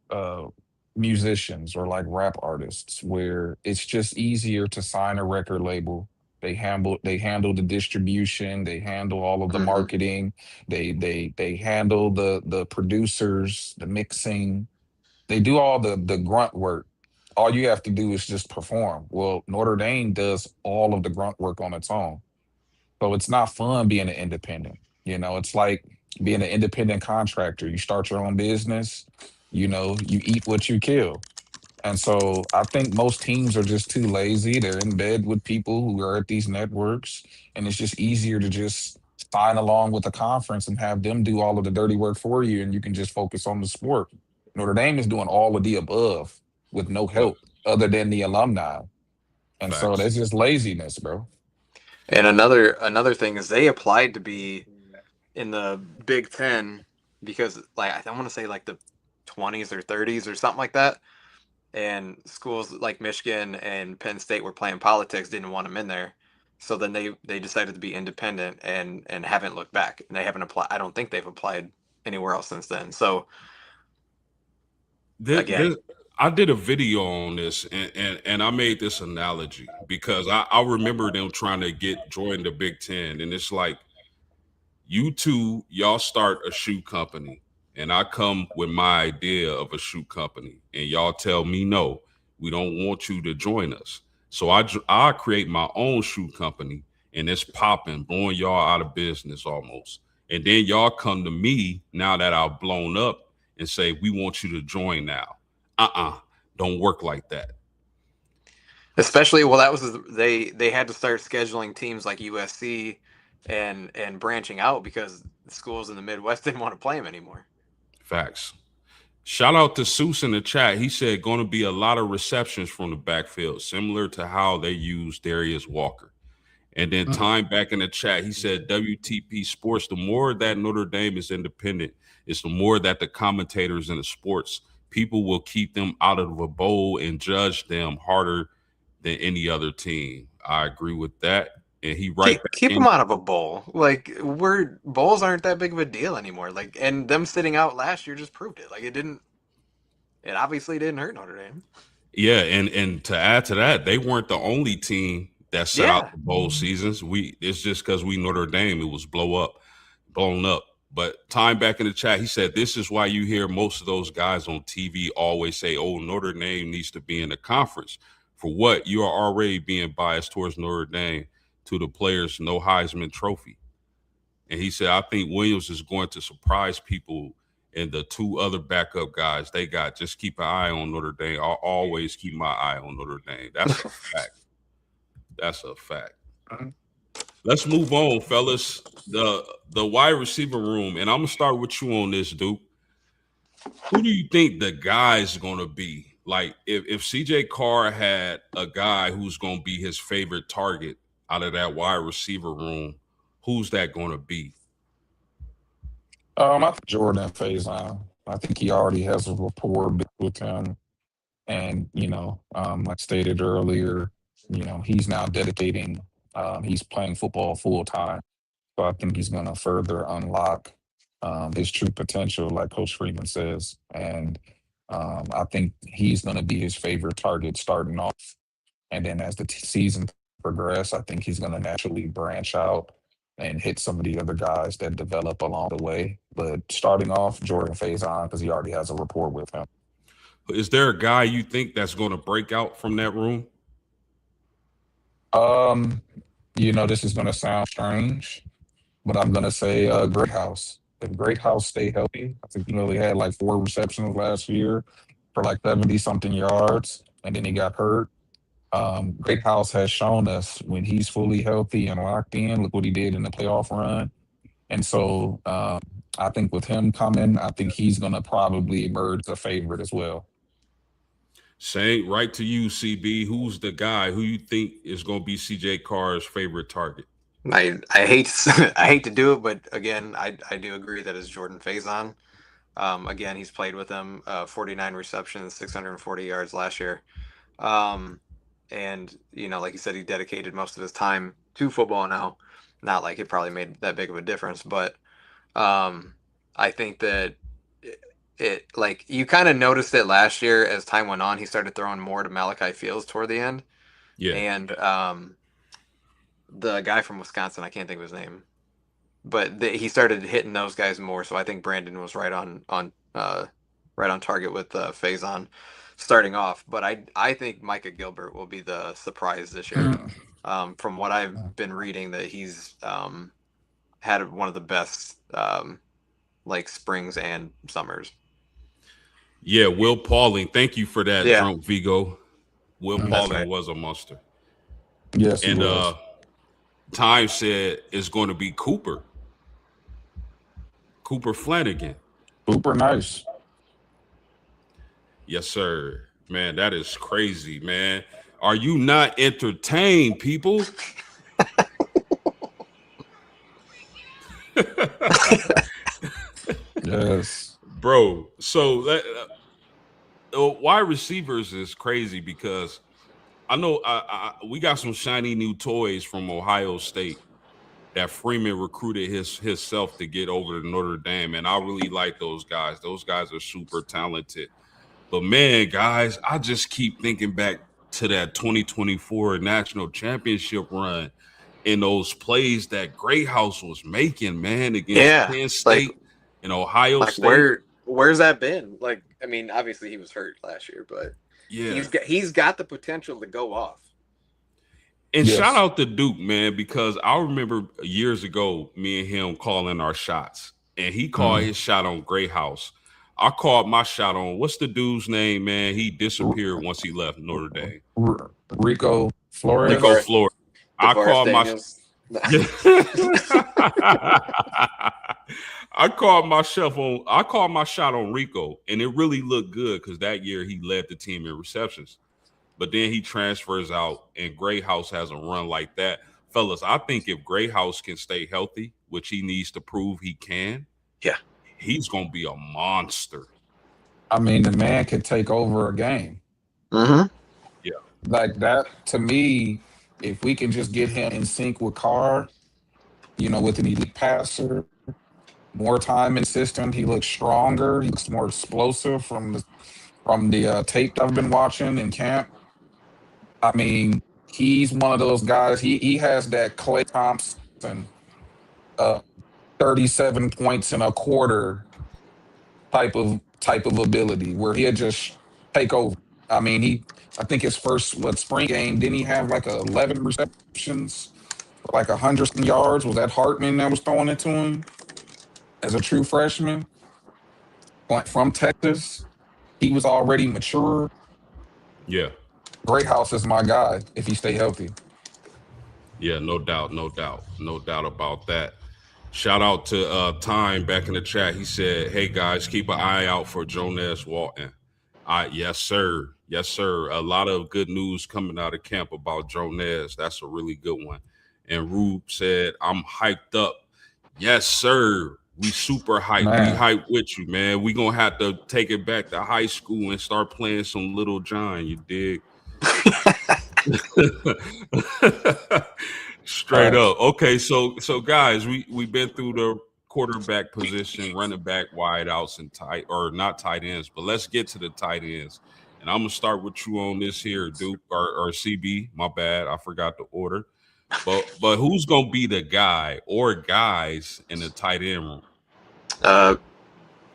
musicians or like rap artists, where it's just easier to sign a record label. They handle the distribution. They handle all of the marketing. They handle the producers, the mixing. They do all the grunt work. All you have to do is just perform. Well, Notre Dame does all of the grunt work on its own. So it's not fun being an independent. It's like being an independent contractor. You start your own business, you eat what you kill. And so I think most teams are just too lazy. They're in bed with people who are at these networks, and it's just easier to just sign along with the conference and have them do all of the dirty work for you, and you can just focus on the sport. Notre Dame is doing all of the above with no help other than the alumni. And so that's just laziness, bro. And another thing is they applied to be in the Big Ten because like I want to say like the 20s or 30s or something like that. And schools like Michigan and Penn State were playing politics, didn't want them in there. So then they decided to be independent and haven't looked back. And they haven't applied. I don't think they've applied anywhere else since then. So again, I did a video on this and I made this analogy because I remember them trying to join the Big Ten. And it's like, y'all start a shoe company. And I come with my idea of a shoe company, and y'all tell me no, we don't want you to join us. So I create my own shoe company, and it's popping, blowing y'all out of business almost. And then y'all come to me now that I've blown up and say we want you to join now. Don't work like that. Especially that was they had to start scheduling teams like USC and branching out because schools in the Midwest didn't want to play them anymore. Facts. Shout out to Seuss in the chat. He said going to be a lot of receptions from the backfield, similar to how they use Darius Walker. And then Time back in the chat, he said WTP Sports, the more that Notre Dame is independent, it's the more that the commentators in the sports, people will keep them out of a bowl and judge them harder than any other team. I agree with that. And he keep them out of a bowl. Like bowls aren't that big of a deal anymore. Like, and them sitting out last year just proved it. Like it obviously didn't hurt Notre Dame. Yeah, and to add to that, they weren't the only team that set out Yeah. the bowl seasons. It's just because we Notre Dame, it was blown up. But time back in the chat, he said, this is why you hear most of those guys on TV always say, oh, Notre Dame needs to be in the conference. For what? You are already being biased towards Notre Dame to the players, no Heisman Trophy. And he said, I think Williams is going to surprise people, and the two other backup guys they got. Just keep an eye on Notre Dame. I'll always keep my eye on Notre Dame. That's a fact. That's a fact. Let's move on, fellas. The wide receiver room, and I'm gonna start with you on this, Duke. Who do you think the guy's gonna be? Like, if CJ Carr had a guy who's gonna be his favorite target out of that wide receiver room, who's that gonna be? I think Jordan Faison. I think he already has a rapport with him. And, like stated earlier, he's now he's playing football full time. So I think he's going to further unlock his true potential, like Coach Freeman says. And I think he's going to be his favorite target starting off. And then as the season progresses, I think he's going to naturally branch out and hit some of the other guys that develop along the way. But starting off, Jordan Faison, because he already has a rapport with him. Is there a guy you think that's going to break out from that room? This is going to sound strange, but I'm going to say Greathouse. If Greathouse stay healthy, I think he only had like 4 receptions last year for like 70-something yards, and then he got hurt. Greathouse has shown us when he's fully healthy and locked in, look what he did in the playoff run. And so I think with him coming, I think he's going to probably emerge a favorite as well. Saying right to you, CB, who's the guy who you think is going to be CJ Carr's favorite target? I hate I hate to do it, but again, I do agree that it's Jordan Faison. Again, he's played with him, 49 receptions, 640 yards last year. And like you said, he dedicated most of his time to football now. Not like it probably made that big of a difference, but I think that it like you kind of noticed it last year as time went on. He started throwing more to Malachi Fields toward the end. Yeah. And the guy from Wisconsin, I can't think of his name, but he started hitting those guys more. So I think Brandon was right on target with Faison starting off. But I think Micah Gilbert will be the surprise this year. From what I've been reading, that he's had one of the best like springs and summers. Yeah, Will Pauling. Thank you for that, Yeah. Drunk Vigo. Will Pauling right. was a monster. Yes, and Time said it's going to be Cooper Flanagan. Cooper, nice. Yes, sir. Man, that is crazy, man. Are you not entertained, people? Yes. Bro, so wide receivers is crazy because I know we got some shiny new toys from Ohio State that Freeman recruited himself to get over to Notre Dame, and I really like those guys. Those guys are super talented. But man, guys, I just keep thinking back to that 2024 national championship run and those plays that Greathouse was making, man, against Penn State and Ohio State. Where's that been? Like, I mean, obviously he was hurt last year, but yeah, he's got the potential to go off. And shout out to Duke, man, because I remember years ago, me and him calling our shots, and he called his shot on Greathouse. I called my shot on, what's the dude's name, man? He disappeared once he left Notre Dame. Rico Flores. Rico Flores. I called my shot on Rico, and it really looked good because that year he led the team in receptions. But then he transfers out, and Greathouse has a run like that. Fellas, I think if Greathouse can stay healthy, which he needs to prove he can, he's going to be a monster. I mean, the man can take over a game. Mm-hmm. Yeah. Like that, to me, if we can just get him in sync with Carr, with an elite passer, more time in system, he looks stronger. He looks more explosive from the tape I've been watching in camp. I mean, He's one of those guys. He has that Klay Thompson, uh, 37 points in a quarter type of ability where he'll just take over. I mean, I think his first spring game, didn't he have like 11 receptions, like 100 yards? Was that Hartman that was throwing it to him as a true freshman, like from Texas? He was already mature. Yeah. Greathouse is my guy if he stay healthy. Yeah, no doubt about that. Shout out to Time back in the chat. He said, "Hey guys, keep an eye out for Jonas Walton." Yes, sir. Yes, sir. A lot of good news coming out of camp about Jonas. That's a really good one. And Rube said, "I'm hyped up." Yes, sir. We super hyped. We Man, hyped with you, man. We gonna have to take it back to high school and start playing some Little John. You dig? Straight facts. up. Okay, so guys, we've been through the quarterback position, running back, wide outs, and not tight ends, but let's get to the tight ends. And I'm gonna start with you on this here, Duke or CB. My bad, I forgot the order. But who's gonna be the guy or guys in the tight end room?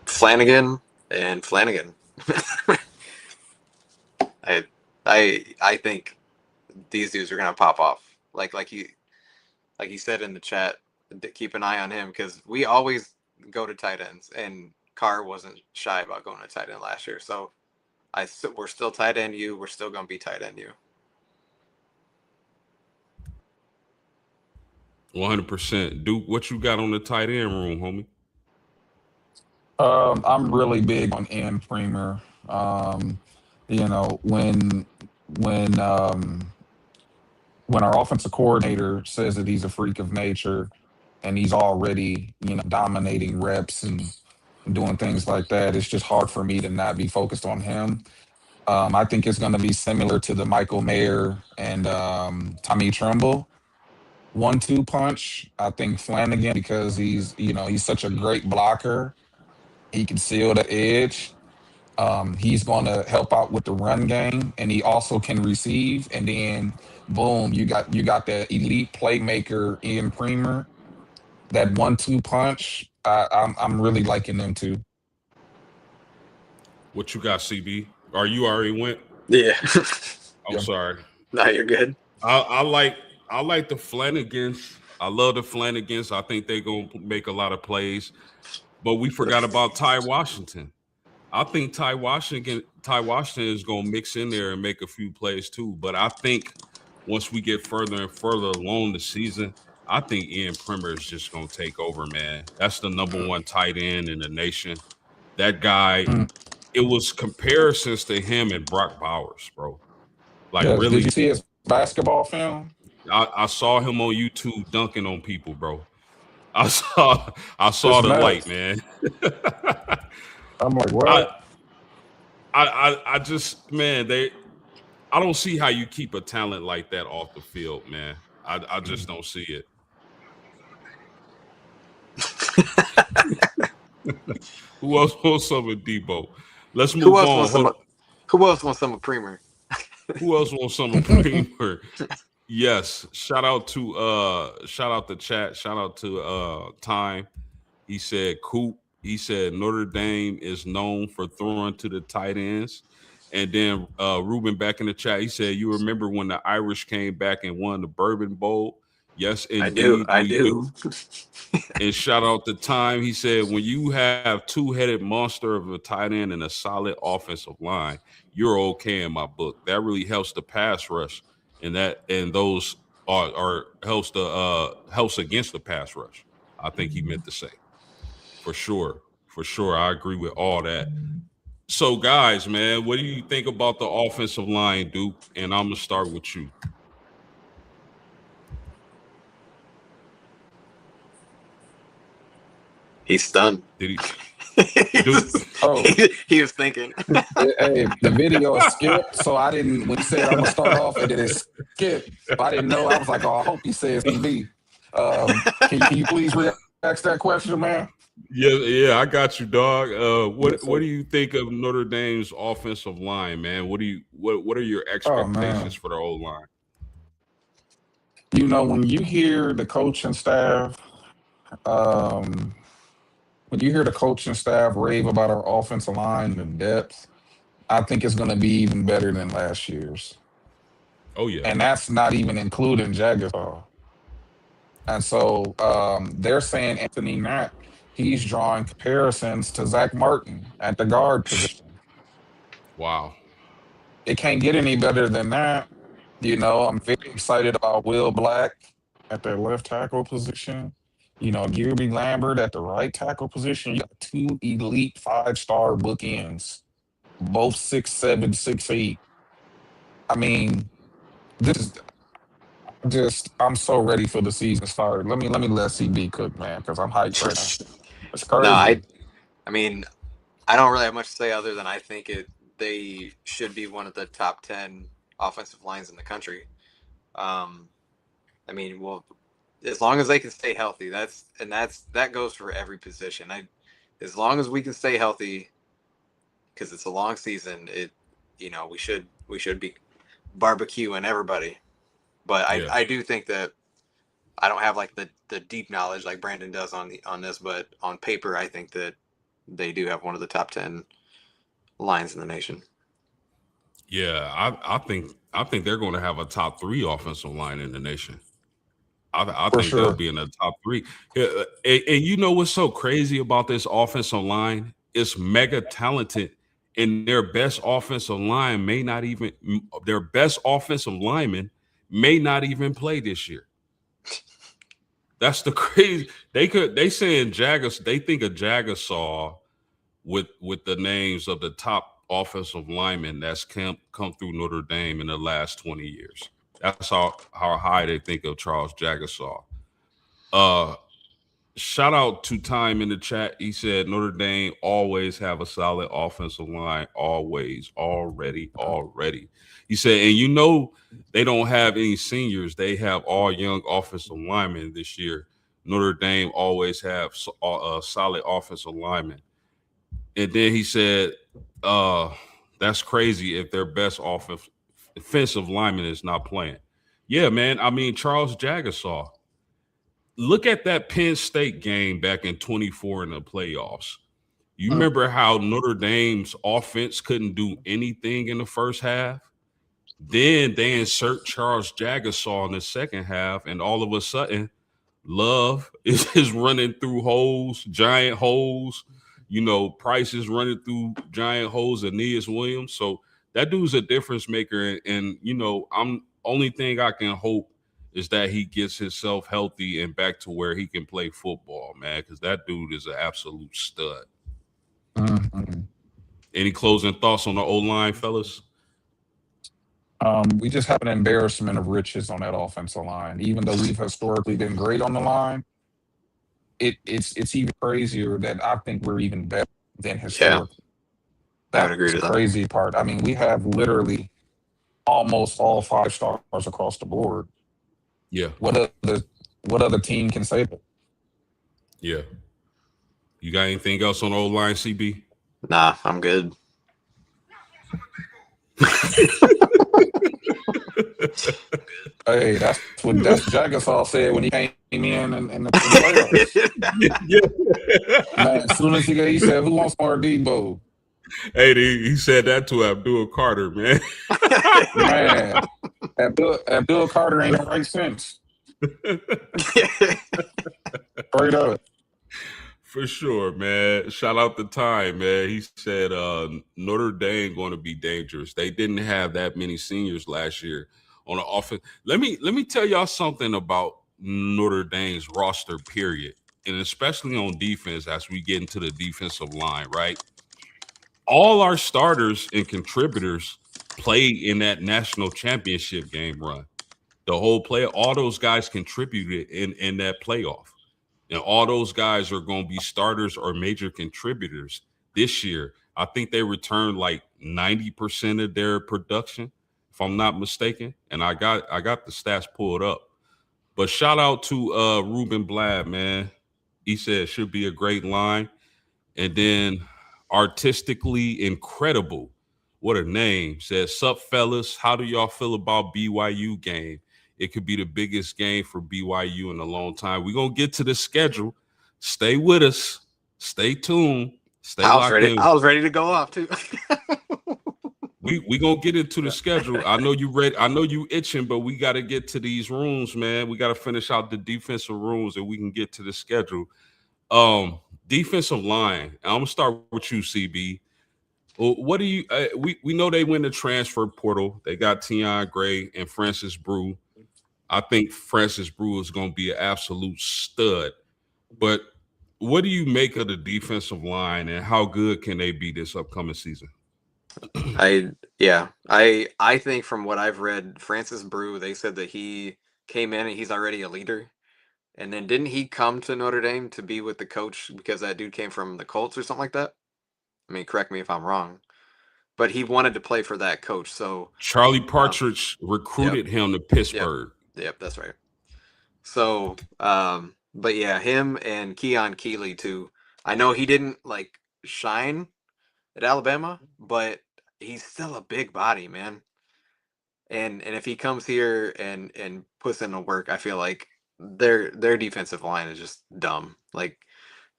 Flanagan and Flanagan. I think these dudes are gonna pop off. Like he said in the chat, keep an eye on him because we always go to tight ends, and Carr wasn't shy about going to tight end last year. So we're still tight end you. We're still gonna be tight end you. 100%. Duke, what you got on the tight end room, homie? I'm really big on Ian Premier. You know, when our offensive coordinator says that he's a freak of nature and he's already, dominating reps and doing things like that, it's just hard for me to not be focused on him. I think it's going to be similar to the Michael Mayer and Tommy Tremble 1-2 punch. I think Flanagan, because he's such a great blocker. He can seal the edge. He's going to help out with the run game, and he also can receive. And then, boom, you got that elite playmaker Ian Premier. That 1-2 punch. I'm really liking them too. What you got, CB? Or you already went? Yeah. I'm sorry. No, you're good. I like the Flanagans. I love the Flanagans. I think they're gonna make a lot of plays. But we forgot about Ty Washington. I think Ty Washington is gonna mix in there and make a few plays too. But I think once we get further and further along the season, I think Ian Primer is just gonna take over, man. That's the number one tight end in the nation. That guy, it was comparisons to him and Brock Bowers, bro. Like, Yes. really. Did you see his basketball film? I saw him on YouTube dunking on people, bro. I saw the nuts. light, man. I'm like, what? I just, man, I don't see how you keep a talent like that off the field, man. I just don't see it. Who else wants some of Debo? Let's move on. Who else wants some of Premier? Who else wants some of Premier? Yes. Shout out the chat. Shout out to Time. He said Coop. He said Notre Dame is known for throwing to the tight ends. And then Ruben back in the chat, he said, "You remember when the Irish came back and won the Bourbon Bowl?" Yes, indeed. I do. And shout out to Time. He said, when you have two-headed monster of a tight end and a solid offensive line, you're okay in my book. That really helps the pass rush, and those are helps against the pass rush. I think he meant to say. For sure. I agree with all that. So, guys, man, what do you think about the offensive line, Duke? And I'm gonna start with you. He's stunned. Did he? He was thinking. Hey, the video skipped, so I didn't. When he said I'm gonna start off, and then it skipped. I didn't know. I was like, oh, I hope he says TV. Can you please re-ask that question, man? Yeah, I got you, dog. What do you think of Notre Dame's offensive line, man? What are your expectations for the old line? When you hear the coaching staff, um, when you hear the coaching staff rave about our offensive line and depth, I think it's going to be even better than last year's. Oh yeah, And that's not even including Jagasaw. And so they're saying Anthony Knack, he's drawing comparisons to Zach Martin at the guard position. wow. It can't get any better than that. I'm very excited about Will Black at the left tackle position. Gilby Lambert at the right tackle position. You got two elite 5-star bookends, both 6'7", 6'8". I mean, this is I'm so ready for the season to start. Let me let CB cook, man, because I'm hyped right now. It's No, crazy. I mean, I don't really have much to say other than I think they should be one of the top 10 offensive lines in the country. Um, I mean, well, as long as they can stay healthy, that goes for every position. As long as we can stay healthy, because it's a long season, we should be barbecuing everybody. But I Yeah. I do think that I don't have like the deep knowledge like Brandon does on this, but on paper, I think that they do have one of the top 10 lines in the nation. Yeah, I think they're going to have a top three offensive line in the nation. I For think they'll sure. be in the top three. Yeah, and you know what's so crazy about this offensive line? It's mega talented, and their best offensive lineman may not even play this year. That's the crazy. They saying Jaggers. They think of Jagasaw with the names of the top offensive linemen that's come through Notre Dame in the last 20 years. That's how high they think of Charles Jagasaw. Uh, Shout out to Time in the chat. He said Notre Dame always have a solid offensive line. Always, already. He said, and they don't have any seniors. They have all young offensive linemen this year. Notre Dame always have a solid offensive lineman. And then he said, uh, that's crazy if their best offensive lineman is not playing. Yeah, man. I mean, Charles Jagasaw. Look at that Penn State game back in 24 in the playoffs. You Mm. remember how Notre Dame's offense couldn't do anything in the first half? Then they insert Charles Jagasaw in the second half, and all of a sudden, Love is running through holes, giant holes. Price is running through giant holes, Aeneas Williams. So that dude's a difference maker. And I'm only thing I can hope is that he gets himself healthy and back to where he can play football, man, because that dude is an absolute stud. Mhm. Any closing thoughts on the O line, fellas? We just have an embarrassment of riches on that offensive line. Even though we've historically been great on the line, it's even crazier that I think we're even better than Yeah, historic. I would That's agree the to that. crazy part. I mean, we have literally almost all 5 stars across the board. Yeah, What other team can say that? yeah. You got anything else on the O line, CB? Nah, I'm good. Hey, that's Jagasaw said when he came in the playoffs. Man, as soon as he said, "Who wants more Debo?" Hey, he said that to Abdul Carter, man. Man, Abdul Carter ain't in right sense. Straight up. For sure, man. Shout out the Time, man. He said Notre Dame going to be dangerous. They didn't have that many seniors last year on the offense. Let me tell y'all something about Notre Dame's roster, period, and especially on defense as we get into the defensive line, right? All our starters and contributors played in that national championship game run. The whole play, all those guys contributed in that playoff. And all those guys are going to be starters or major contributors this year. I think they returned like 90% of their production, if I'm not mistaken. And I got the stats pulled up. But shout out to Ruben Blad, man. He said it should be a great line. And then artistically incredible. What a name. Says, sup, fellas. How do y'all feel about BYU game? It could be the biggest game for BYU in a long time. We're going to get to the schedule. Stay with us. Stay tuned. Stay locked in. I was ready to go off too. We gonna get into the schedule. I know you ready. I know you itching, but we got to get to these rooms, man. We got to finish out the defensive rooms, and we can get to the schedule. Defensive line. I'm gonna start with you, CB. What do you? We know they win the transfer portal. They got Tion Gray and Francis Brew. I think Francis Brew is gonna be an absolute stud. But what do you make of the defensive line, and how good can they be this upcoming season? I think from what I've read, Francis Brew, they said that he came in and he's already a leader. And then didn't he come to Notre Dame to be with the coach because that dude came from the Colts or something like that? I mean, correct me if I'm wrong. But he wanted to play for that coach. So Charlie Partridge recruited him to Pittsburgh. Yep, that's right. So, but yeah, him and Keon Keeley too. I know he didn't like shine at Alabama, but he's still a big body, man. And if he comes here and puts in the work, I feel like their defensive line is just dumb. Like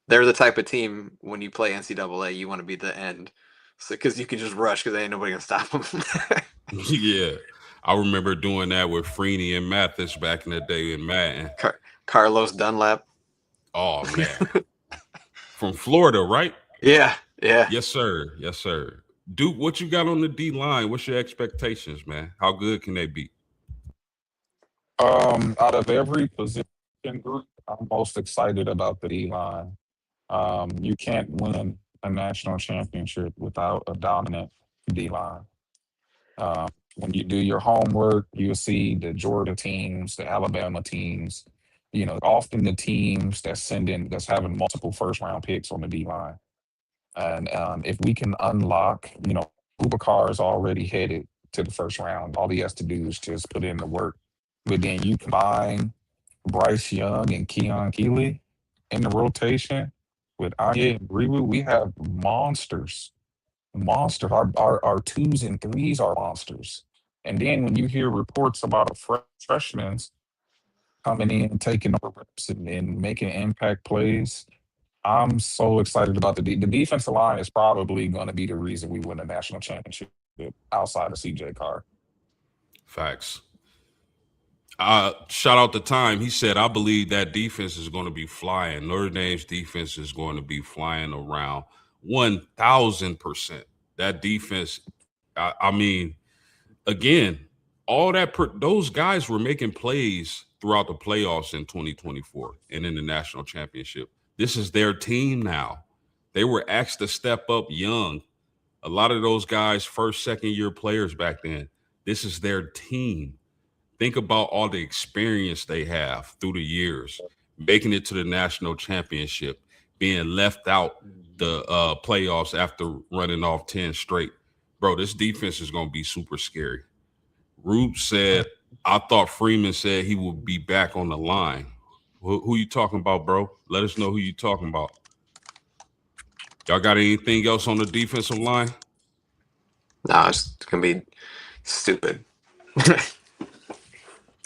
they're the type of team when you play NCAA, you want to be the end, so because you can just rush because ain't nobody gonna stop them. Yeah, I remember doing that with Freeney and Mathis back in the day in Madden. Carlos Dunlap. Oh man, from Florida, right? Yeah. Yes, sir. Yes, sir. Duke, what you got on the D line? What's your expectations, man? How good can they be? Out of every position group, I'm most excited about the D line. You can't win a national championship without a dominant D line. When you do your homework, you'll see the Georgia teams, the Alabama teams, often the teams that's having multiple first round picks on the D line. And if we can unlock, Boubacar is already headed to the first round. All he has to do is just put in the work. But then you combine Bryce Young and Keon Keeley in the rotation with Anya and Riwu, we have monsters. Monsters. Our twos and threes are monsters. And then when you hear reports about a freshmen coming in, taking over reps and making impact plays, I'm so excited about the defensive line is probably going to be the reason we win a national championship outside of CJ Carr. Facts. Shout out to Time. He said, I believe that defense is going to be flying. Notre Dame's defense is going to be flying around 1,000%. That defense, I mean, again, all that those guys were making plays throughout the playoffs in 2024 and in the national championship. This is their team now. They were asked to step up young. A lot of those guys, first, second year players back then. This is their team. Think about all the experience they have through the years, making it to the national championship, being left out the playoffs after running off 10 straight. Bro, this defense is going to be super scary. Rube said, I thought Freeman said he would be back on the line. Who you talking about, bro? Let us know who you talking about. Y'all got anything else on the defensive line? No, it's going to be stupid.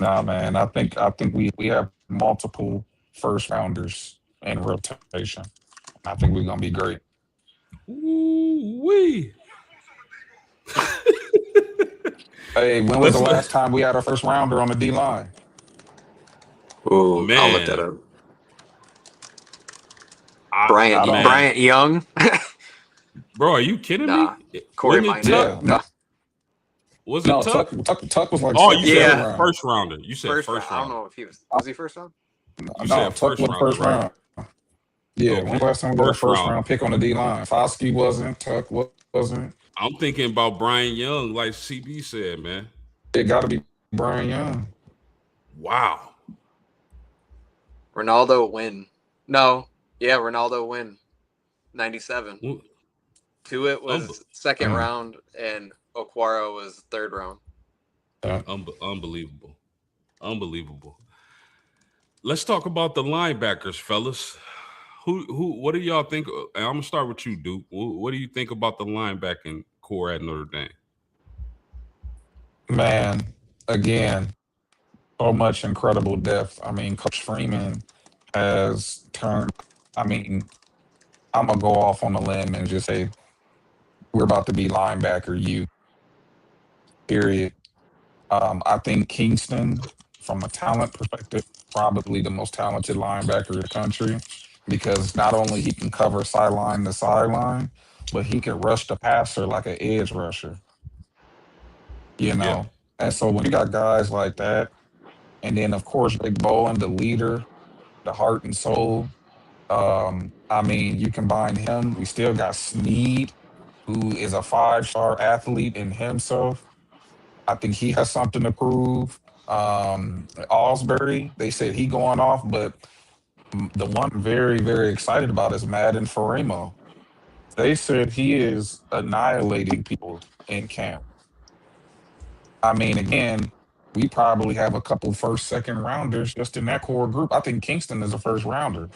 Nah, man. I think we have multiple first rounders in rotation. I think we're gonna be great. Ooh-wee. Hey, when was the last time we had a first rounder on the D line? Ooh, man. I'll look that up. Bryant Young. Bro, are you kidding me? Corey Minor. Yeah, Was it Tuck? Tuck was like, you said first rounder. You said first round. I don't know if he was he first round? You said Tuck was first round. Yeah, okay. When last time we got a first round pick on the D line? Foskey wasn't, Tuck wasn't. I'm thinking about Brian Young, like CB said, man. It got to be Brian Young. Wow. Ronaldo win. No. Yeah, Ronaldo win. 97. Tuitt was second round, and Okwara was third round. Unbelievable. Let's talk about the linebackers, fellas. What do y'all think? I'm gonna start with you, Duke. What do you think about the linebacking core at Notre Dame? Man, again, So much incredible depth. I mean, Coach Freeman has turned. I mean, I'm gonna go off on a limb and just say we're about to be linebacker you. Period. I think Kingston, from a talent perspective, probably the most talented linebacker in the country because not only he can cover sideline to sideline, but he can rush the passer like an edge rusher. You Yeah, know, and so when you got guys like that, and then of course Big Bowen, the leader, the heart and soul. I mean, you combine him. We still got Sneed, who is a 5-star athlete in himself. I think he has something to prove. Osbury, they said he going off, but the one I'm very, very excited about is Madden Faremo. They said he is annihilating people in camp. I mean, again, we probably have a couple first, second rounders just in that core group. I think Kingston is a first rounder.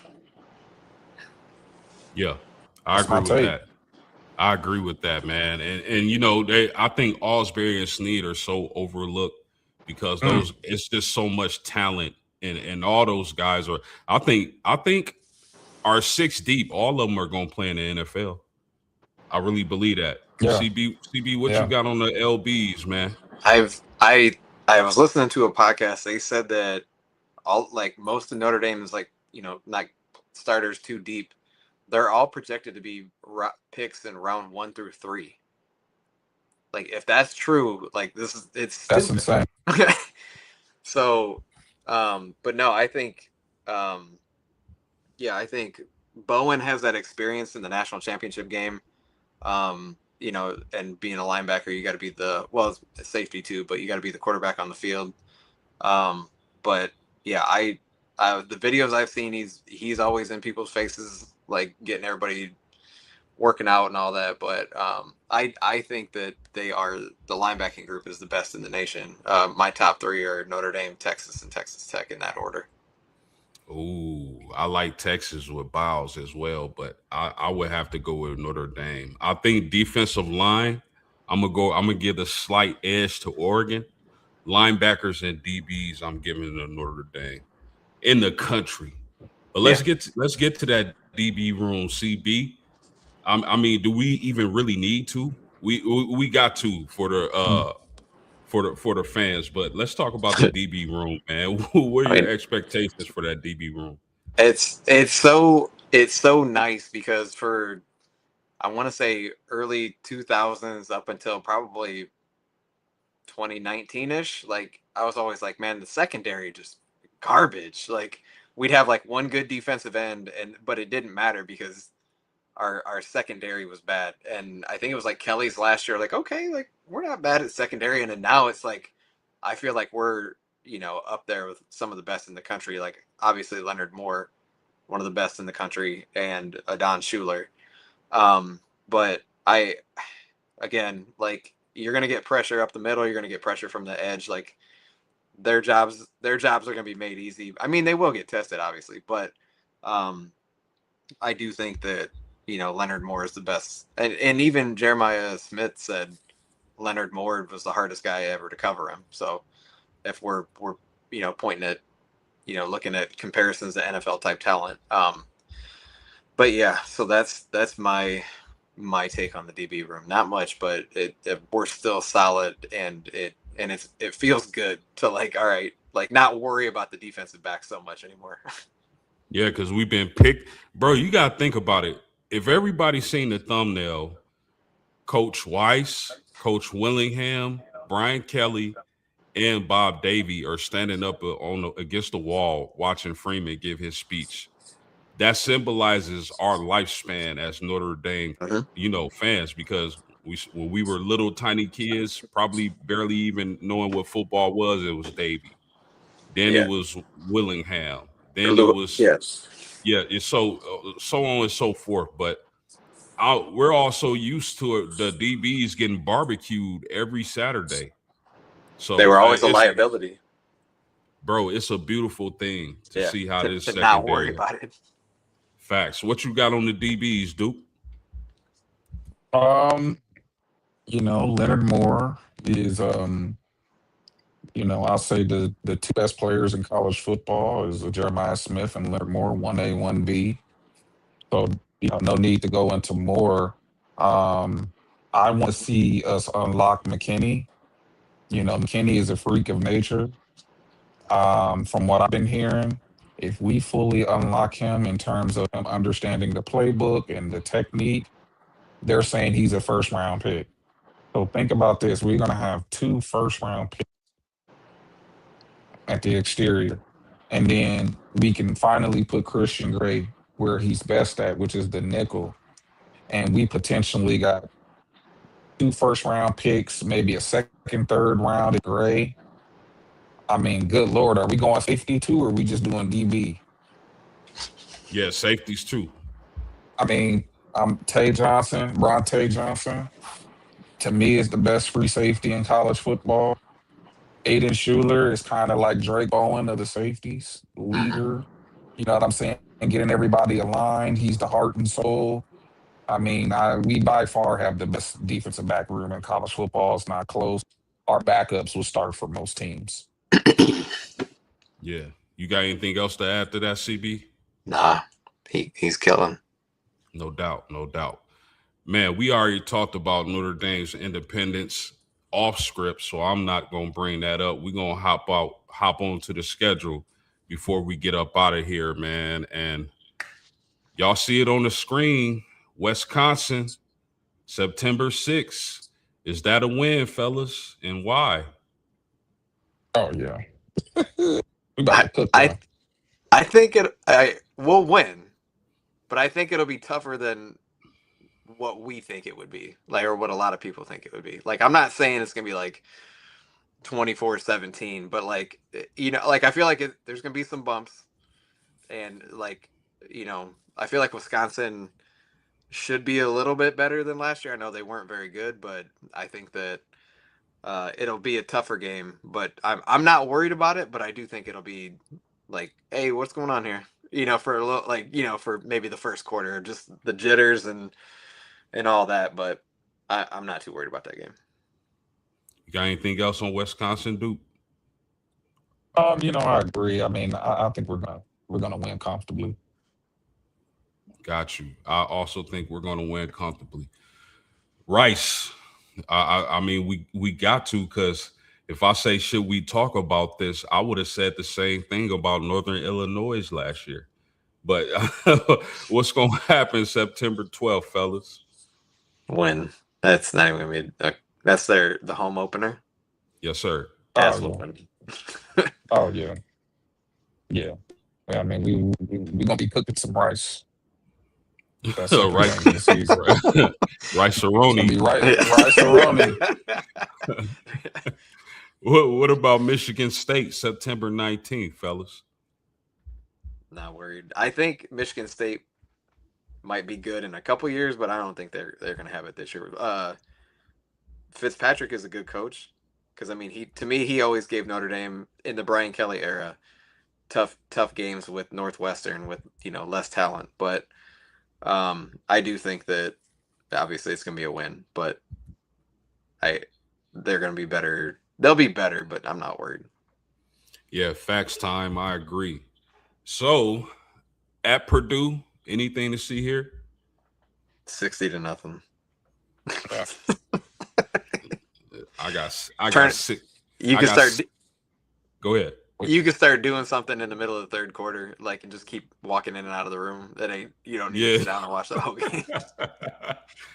yeah, I That's agree my with take. that. I agree with that, man. And I think Osbury and Snead are so overlooked because Mm, it's just so much talent and all those guys are. I think our six deep, all of them are going to play in the NFL. I really believe that. yeah, CB, what you yeah. got on the LBs, man? I've I was listening to a podcast. They said that all like most of Notre Dame is like not starters too deep. They're all projected to be picks in round 1 through 3. Like if that's true, like it's That's stupid. insane. So, but no, I think, um, yeah, I think Bowen has that experience in the national championship game. And being a linebacker, you got to be safety too, but you got to be the quarterback on the field. Um, but yeah, the videos I've seen, he's always in people's faces, like getting everybody working out and all that. But I think that the linebacking group is the best in the nation. My top three are Notre Dame, Texas, and Texas Tech in that order. Ooh, I like Texas with Biles as well, but I would have to go with Notre Dame. I think defensive line, I'm gonna give a slight edge to Oregon. Linebackers and DBs, I'm giving to Notre Dame in the country. But Yeah. let's get to that DB room, CB. I mean, do we even really need to? We got to for the Mm. for the fans, but let's talk about the DB room, man. What are I your mean, expectations for that DB room? it's so nice because for I want to say early 2000s up until probably 2019 ish, like I was always like, man, the secondary just garbage. Like we'd have like one good defensive end, but it didn't matter because our secondary was bad. And I think it was like Kelly's last year, like, okay, like we're not bad at secondary. And then now it's like, I feel like we're, up there with some of the best in the country. Like obviously Leonard Moore, one of the best in the country, and Adon Schuler. But again, like you're going to get pressure up the middle. You're going to get pressure from the edge. Like their jobs are going to be made easy. I mean, they will get tested obviously, but, um, I do think that Leonard Moore is the best, and even Jeremiah Smith said Leonard Moore was the hardest guy ever to cover him. So if we're pointing at looking at comparisons to NFL type talent, but yeah, so that's my take on the DB room. Not much, but we're still solid, and it feels good to like all right, like not worry about the defensive back so much anymore. Yeah, because we've been picked, bro. You got to think about it. If everybody's seen the thumbnail, Coach Weiss, Coach Willingham, Brian Kelly, and Bob Davy are standing up against the wall watching Freeman give his speech. That symbolizes our lifespan as Notre Dame, Mhm. fans because when we were little tiny kids, probably barely even knowing what football was, it was Davy. Then it Yeah. was Willingham. Then it was Yes. yeah, it's so on and so forth. But we're also used to the DBs getting barbecued every Saturday. They So were always a it's liability. bro, it's a beautiful thing to Yeah. see how To, this to not worry secondary about it. facts. What you got on the DBs, Duke? Um, Leonard Moore is I'll say the two best players in college football is Jeremiah Smith and Leonard Moore, 1A, 1B. So, no need to go into more. Um, I want to see us unlock McKinney. McKinney is a freak of nature. From what I've been hearing, if we fully unlock him in terms of him understanding the playbook and the technique, they're saying he's a first round pick. So think about this. We're going to have two first round picks at the exterior. And then we can finally put Christian Gray where he's best at, which is the nickel. And we potentially got two first round picks, maybe a second, third round at Gray. I mean, good Lord, are we going safety too, or are we just doing DB? Yeah, safeties too. I mean, Bronte Johnson, to me, is the best free safety in college football. Aiden Schuler is kind of like Drake Bowen of the safeties, leader. You know what I'm saying? And getting everybody aligned. He's the heart and soul. I mean, we by far have the best defensive back room in college football. It's not close. Our backups will start for most teams. Yeah. You got anything else to add to that, CB? Nah, he's killing. No doubt, no doubt. Man, we already talked about Notre Dame's independence off script, so I'm not gonna bring that up. We're gonna hop on to the schedule before we get up out of here, man. And y'all see it on the screen. Wisconsin, September 6th. Is that a win, fellas? And why? Oh yeah, we about to cook I them. I think we'll win, but I think it'll be tougher than what we think it would be, like, or what a lot of people think it would be. Like, I'm not saying it's gonna be like 24-17, but like, like, I feel like there's gonna be some bumps, and like, I feel like Wisconsin should be a little bit better than last year. I know they weren't very good, but I think that it'll be a tougher game. But I'm not worried about it, but I do think it'll be like, hey, what's going on here? For a little, like, for maybe the first quarter, just the jitters and all that. But I'm not too worried about that game. You got anything else on Wisconsin, Duke? I agree. I mean, I think we're gonna win comfortably. Got you. I also think we're gonna win comfortably. Rice. I mean, we got to, because if I say should we talk about this, I would have said the same thing about Northern Illinois last year. But what's going to happen September 12th, fellas? When that's not even gonna be that's the home opener. Yes, sir. Ass Oh, whooping. Oh yeah, yeah. I mean, we gonna be cooking some rice. That second Right. game of the season. Rice It's gonna be Aroni. rice aroni. What about Michigan State, September 19th, fellas? Not worried. I think Michigan State might be good in a couple years, but I don't think they're gonna have it this year. Fitzpatrick is a good coach, because I mean, he always gave Notre Dame in the Brian Kelly era tough games with Northwestern with less talent, but I do think that obviously it's gonna be a win, but they're gonna be better. They'll be better, but I'm not worried. Yeah, facts time. I agree. So at Purdue, anything to see here? 60-0. I got six. You can start. Go ahead. You can start doing something in the middle of the third quarter, like, and just keep walking in and out of the room. You don't need to sit down and watch the whole game.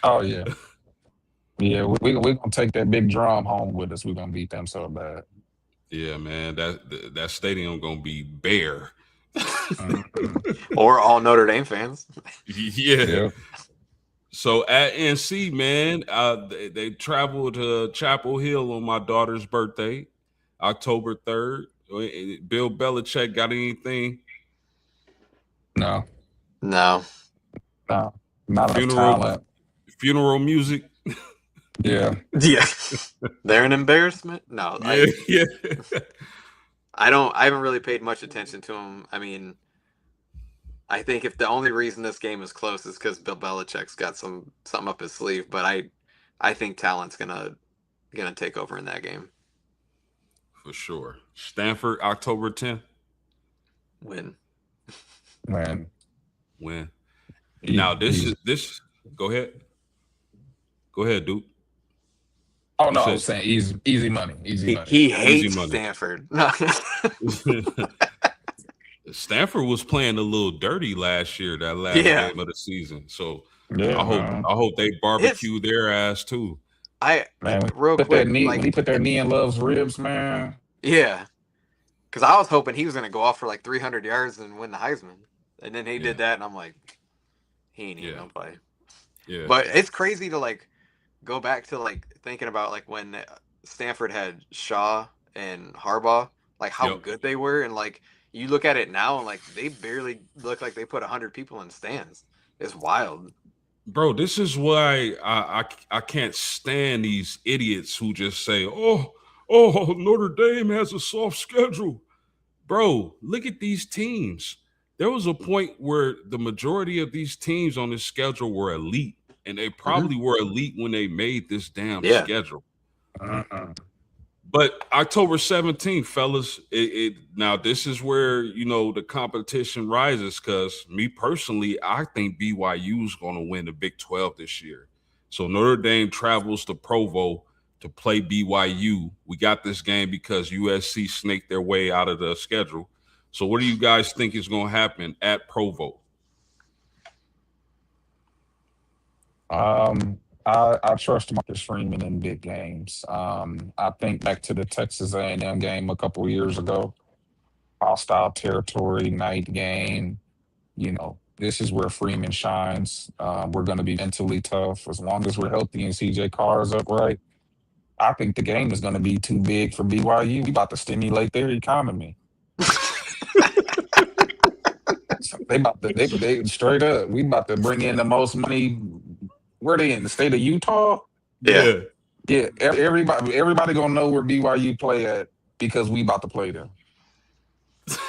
Oh yeah, yeah. We gonna take that big drum home with us. We're gonna beat them so bad. Yeah, man. That stadium gonna be bare. Or all Notre Dame fans. Yeah. So at NC, man, they traveled to Chapel Hill on my daughter's birthday, October 3rd. Bill Belichick got anything? No, No. not enough talent. Funeral music. Yeah. Yeah. They're an embarrassment. No. Yeah. I haven't really paid much attention to them. I mean, I think if the only reason this game is close is because Bill Belichick's got something up his sleeve, but I think talent's gonna take over in that game. For sure. Stanford, October 10th. Win. Man, When now easy. this. Go ahead. Go ahead, dude. Oh You no, I said was saying easy money, easy money. He easy hates money. Stanford. No. Stanford was playing a little dirty last year, that last Yeah. game of the season. So Yeah, man. I hope they It's barbecue their ass too. Man, real quick, when like, he put that knee in Love's ribs, man. yeah, because I was hoping he was gonna go off for like 300 yards and win the Heisman, and then he Yeah, did that, and I'm like, he ain't even yeah, gonna play. yeah, But it's crazy to like go back to like thinking about like when Stanford had Shaw and Harbaugh, like how yep. good they were, and like you look at it now and like they barely look like they put 100 people in stands. It's wild. Bro, this is why I can't stand these idiots who just say, oh, Notre Dame has a soft schedule. Bro, look at these teams. There was a point where the majority of these teams on this schedule were elite, and they probably were elite when they made this damn Yeah. schedule. Uh-uh. But October 17th, fellas, now this is where the competition rises, because me personally, I think BYU is going to win the Big 12 this year. So Notre Dame travels to Provo to play BYU. We got this game because USC snaked their way out of the schedule. So what do you guys think is going to happen at Provo? I trust Marcus Freeman in big games. I think back to the Texas A&M game a couple of years ago, hostile territory, night game. This is where Freeman shines. We're going to be mentally tough as long as we're healthy and CJ Carr is upright. I think the game is going to be too big for BYU. We about to stimulate their economy. So they straight up. We about to bring in the most money. Where they in the state of Utah? Yeah. Yeah. Yeah, everybody gonna know where BYU play at because we about to play them.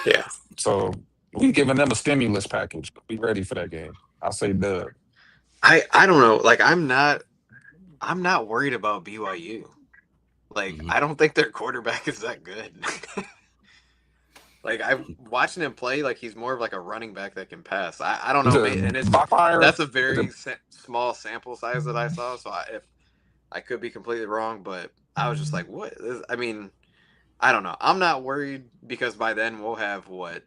Yeah. So we giving them a stimulus package. Be ready for that game. I say dub. I don't know. Like I'm not worried about BYU. Like Mhm. I don't think their quarterback is that good. Like I'm watching him play, like he's more of like a running back that can pass. I don't Is know, it and Backfire? that's a Is very it, small sample size that I saw. So if I could be completely wrong, but I was just like, what? I mean, I don't know. I'm not worried because by then we'll have what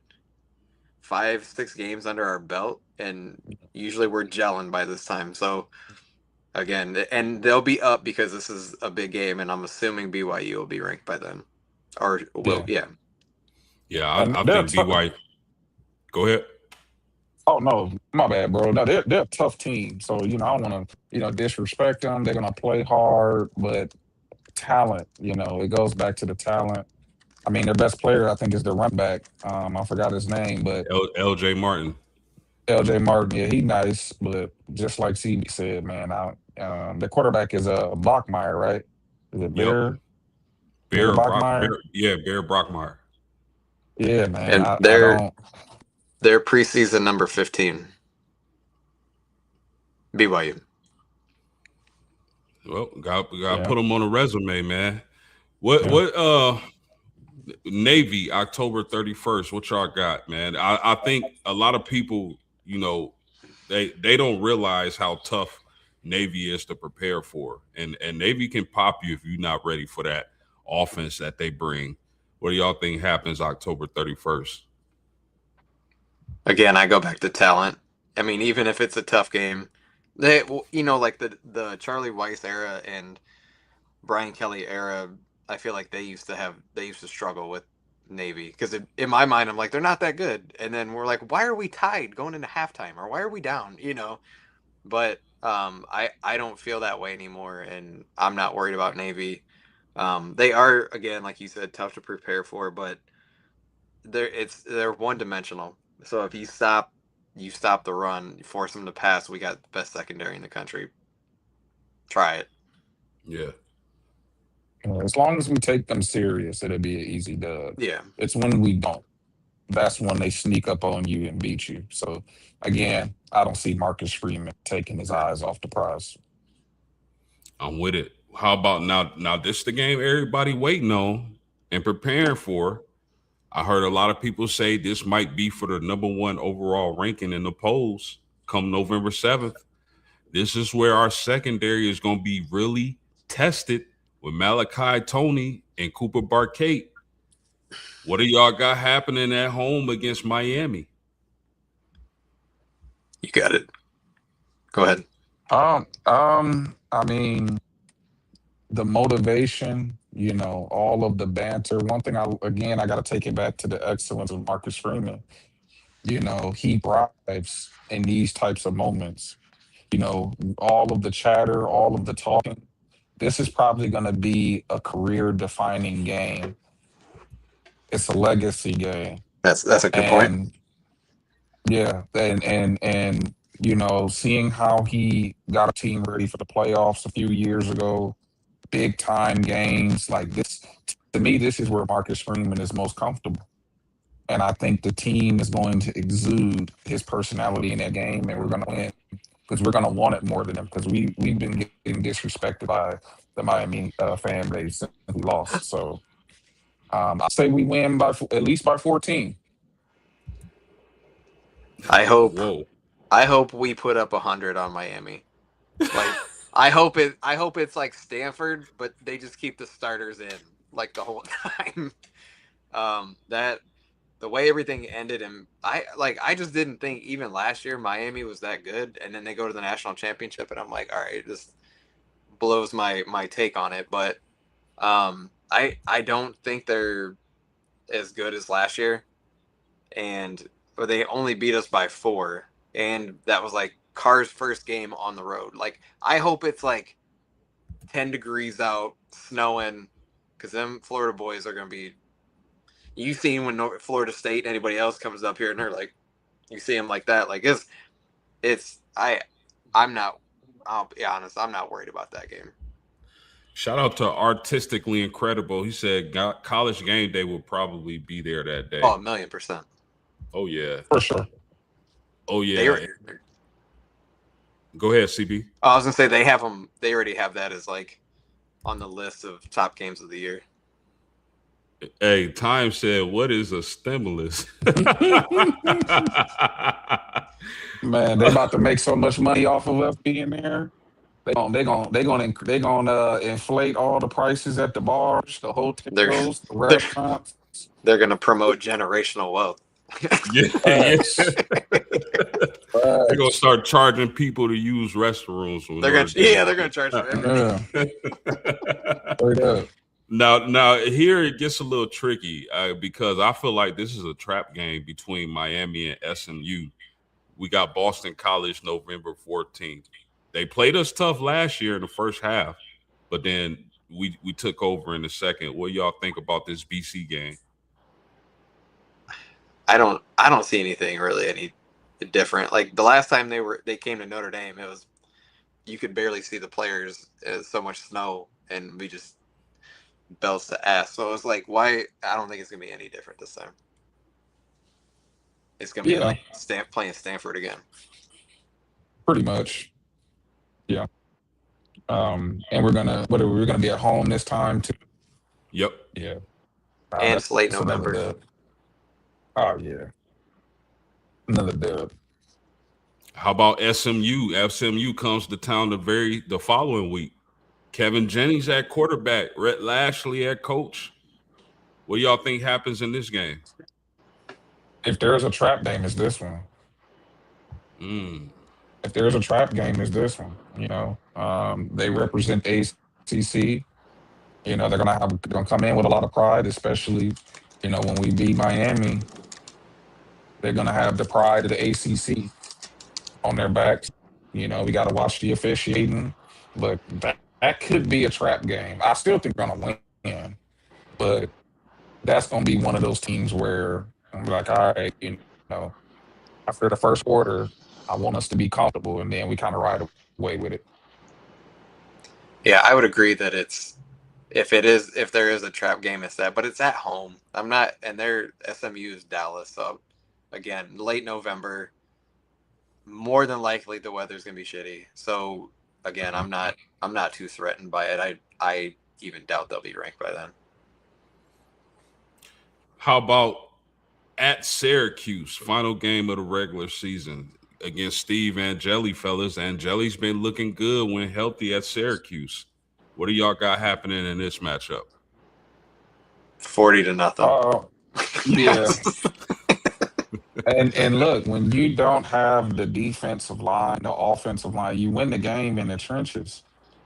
5, 6 games under our belt, and usually we're gelling by this time. So again, and they'll be up because this is a big game, and I'm assuming BYU will be ranked by then, or will, yeah. yeah. Yeah, And I they're think tough. BYU. Go ahead. Oh no, my bad, bro. No, they're a tough team. So I don't want to disrespect them. They're gonna play hard, but talent. It goes back to the talent. I mean, their best player, I think, is their run back. I forgot his name, but LJ Martin. LJ Martin. Yeah, he nice, but just like CB said, man, the quarterback is Bachmeyer, right? Is it Yep. Bear Bear, Bachmeyer? yeah, Bear Brockmeyer. Yeah, man. And I don't. they're preseason number 15, BYU. Well, got to Yeah, put them on a resume, man. yeah. What Navy, October 31st. What y'all got, man? I think a lot of people, they don't realize how tough Navy is to prepare for. And Navy can pop you if you're not ready for that offense that they bring. What do y'all think happens October 31st? Again, I go back to talent. I mean, even if it's a tough game, like the Charlie Weiss era and Brian Kelly era, I feel like they used to struggle with Navy because in my mind, I'm like they're not that good, and then we're like, why are we tied going into halftime, or why are we down? But I don't feel that way anymore, and I'm not worried about Navy. They are again, like you said, tough to prepare for, but they're one dimensional. So if you stop the run, you force them to pass. We got the best secondary in the country. Try it. Yeah. As long as we take them serious, it'll be an easy dub. Yeah. It's when we don't. That's when they sneak up on you and beat you. So again, I don't see Marcus Freeman taking his eyes off the prize. I'm with it. How about now? Now this the game everybody waiting on. and preparing for. I heard a lot of people say this might be for the number one overall ranking in the polls come November 7th. This is where our secondary is going to be really tested with Malachi Tony and Cooper Barkate. What do y'all got happening at home against Miami? You got it. Go ahead. I mean, the motivation, all of the banter. One thing, I got to take it back to the excellence of Marcus Freeman. He thrives in these types of moments. All of the chatter, all of the talking. This is probably going to be a career-defining game. It's a legacy game, That's a good point. and yeah, and seeing how he got a team ready for the playoffs a few years ago, big time games like this. To me, this is where Marcus Freeman is most comfortable. And I think the team is going to exude his personality in that game, and we're going to win because we're going to want it more than them because we've been getting disrespected by the Miami fan base since we lost. So I say we win by at least by 14. Whoa. I hope we put up 100 on Miami. Like I hope it's like Stanford, but they just keep the starters in like the whole time. That the way everything ended, and I just didn't think even last year Miami was that good, and then they go to the national championship, and I'm like, all right, this blows my take on it, but I don't think they're as good as last year, but they only beat us by 4, and that was like Carr's first game on the road. Like I hope it's like 10 degrees out, snowing, because them Florida boys are gonna be. You seen when Florida State and anybody else comes up here and they're like, you see them like that. Like I'm not. I'll be honest, I'm not worried about that game. Shout out to Artistically Incredible. He said college game day will probably be there that day. Oh, 1,000,000%. Oh, yeah. For sure. Oh, yeah. Go ahead, CB. I was going to say they have them. They already have that as like on the list of top games of the year. Hey, Time said, what is a stimulus? Man, they about to make so much money off of us being there. They gonna inflate all the prices at the bars, the hotels, the restaurants. They're gonna promote generational wealth. Yes. They're gonna start charging people to use restrooms. They're gonna charge for everything. Yeah. Now here it gets a little tricky because I feel like this is a trap game between Miami and SMU. We got Boston College November 14th. They played us tough last year in the first half, but then we took over in the second. What y'all think about this BC game? I don't see anything really any different. Like the last time they came to Notre Dame, it was you could barely see the players. There's so much snow, and we just belts to ass. So it's like, why? I don't think it's gonna be any different this time. It's gonna be like playing Stanford again. Pretty much. Yeah. And we're gonna be at home this time too. Yep. Yeah. And it's late November. Oh yeah. Another dub. How about SMU? SMU comes to town the following week. Kevin Jennings at quarterback, Rhett Lashley at coach. What do y'all think happens in this game? If there's a trap game, it's this one. If there's a trap game, it's this one. They represent ACC. They're gonna come in with a lot of pride, especially, when we beat Miami. They're gonna have the pride of the ACC on their backs. We got to watch the officiating, but that could be a trap game. I still think we're gonna win, but that's gonna be one of those teams where I'm like, all right, after the first quarter, I want us to be comfortable, and then we kind of ride away with it. Yeah, I would agree that if there is a trap game, it's that, but it's at home. And their SMU is Dallas, so again, late November, more than likely the weather's gonna be shitty. So again, I'm not too threatened by it. I even doubt they'll be ranked by then. How about at Syracuse, final game of the regular season against Steve Angeli, fellas? Angeli's been looking good when healthy at Syracuse. What do y'all got happening in this matchup? 40-0. Yeah. And look, when you don't have the defensive line, the offensive line, you win the game in the trenches.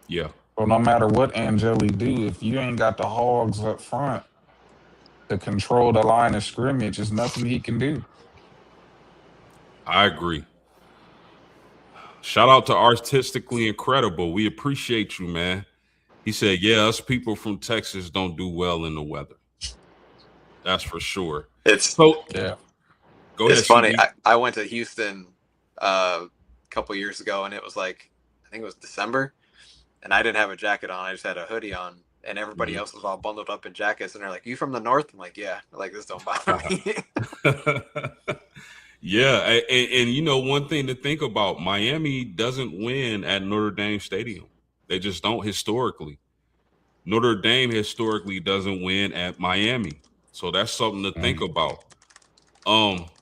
Yeah. So no matter what Angeli do, if you ain't got the hogs up front to control the line of scrimmage, there's nothing he can do. I agree. Shout out to Artistically Incredible. We appreciate you, man. He said, yeah, us people from Texas don't do well in the weather. That's for sure. So yeah. Go ahead. It's funny. I went to Houston a couple years ago, and it was like, I think it was December, and I didn't have a jacket on. I just had a hoodie on, and everybody else was all bundled up in jackets, and they're like, you from the north? I'm like, yeah. They're like, this don't bother me. Yeah, and you know, one thing to think about, Miami doesn't win at Notre Dame Stadium. They just don't historically. Notre Dame historically doesn't win at Miami. So that's something to think about.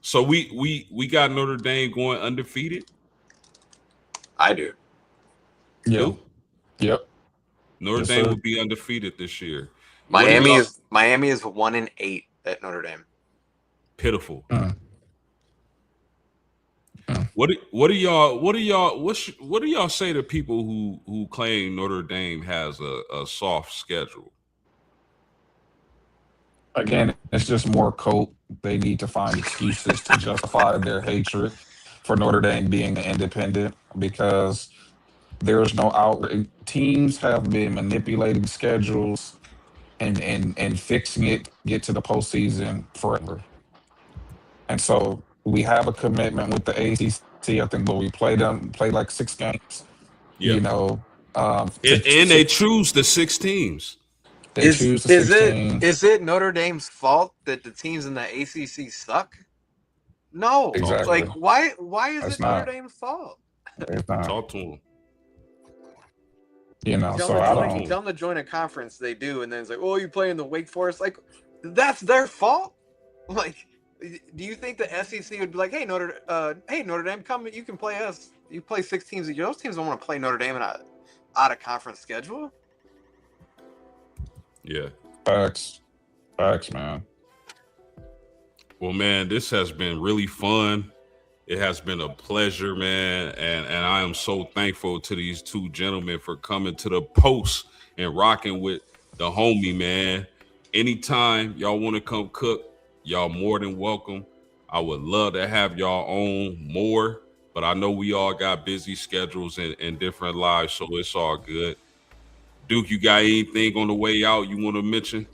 So we got Notre Dame going undefeated. I do. Yeah. Yep. Notre Dame will be undefeated this year. Miami is 1-8 at Notre Dame. Pitiful. What do y'all say to people who claim Notre Dame has a soft schedule? Again, it's just more cope. They need to find excuses to justify their hatred for Notre Dame being independent, because there's no outlet. Teams have been manipulating schedules and fixing it, get to the postseason forever. And so we have a commitment with the ACC. I think we played like 6 games. Yeah. You know, and they choose the 6 teams. They choose the 6 teams. Is it Notre Dame's fault that the teams in the ACC suck? No. Exactly. Like, why is it Notre Dame's fault? It's not. Talk to them. You know, tell them to join a conference, they do, and then it's like, oh, you play in the Wake Forest. Like, that's their fault? Like, do you think the SEC would be like, hey, Notre Dame, come, you can play us. You play 6 teams. Those teams don't want to play Notre Dame in a out-of-conference schedule? Yeah. Facts, man. Well, man, this has been really fun. It has been a pleasure, man, and I am so thankful to these 2 gentlemen for coming to the post and rocking with the homie, man. Anytime y'all want to come cook, y'all more than welcome. I would love to have y'all on more, but I know we all got busy schedules and different lives, so it's all good. Duke, you got anything on the way out you want to mention?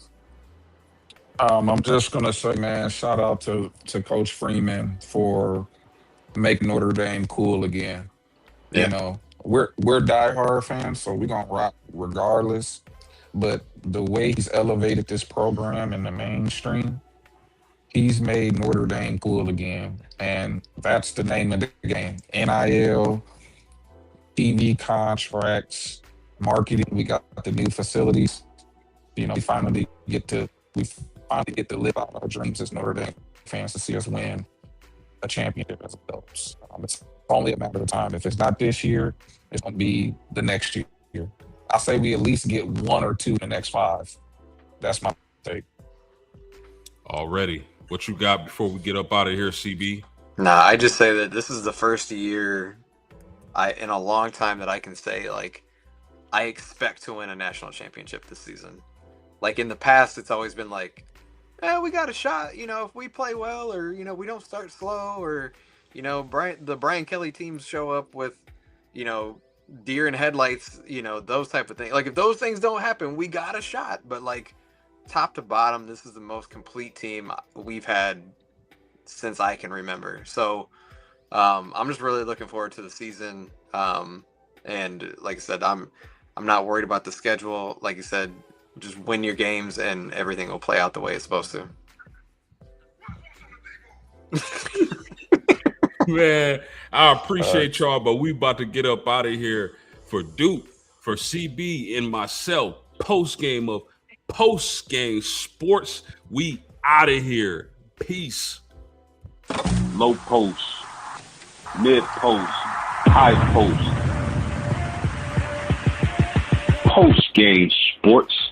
I'm just gonna say, man, shout out to Coach Freeman for making Notre Dame cool again. Yeah. You know, we're diehard fans, so we're gonna rock regardless. But the way he's elevated this program in the mainstream, he's made Notre Dame cool again, and that's the name of the game. NIL, TV contracts, marketing. We got the new facilities. You know, we finally get to live out our dreams as Notre Dame fans, to see us win a championship as adults. It's only a matter of time. If it's not this year, it's going to be the next year. I say we at least get 1 or 2 in the next 5. That's my take. Already. What you got before we get up out of here, CB? Nah, I just say that this is the first year in a long time that I can say, like, I expect to win a national championship this season. Like, in the past, it's always been like, we got a shot, you know, if we play well, or, you know, we don't start slow, or, you know, the Brian Kelly teams show up with, you know, deer in headlights, you know, those type of things. Like, if those things don't happen, we got a shot. But, like, top to bottom, this is the most complete team we've had since I can remember. So I'm just really looking forward to the season. And like I said, I'm not worried about the schedule. Like you said, just win your games and everything will play out the way it's supposed to. Man, I appreciate y'all, but we about to get up out of here. For Duke, for CB, and myself, Postgame Sports, we out of here. Peace. Low post, mid post, high post. Postgame Sports.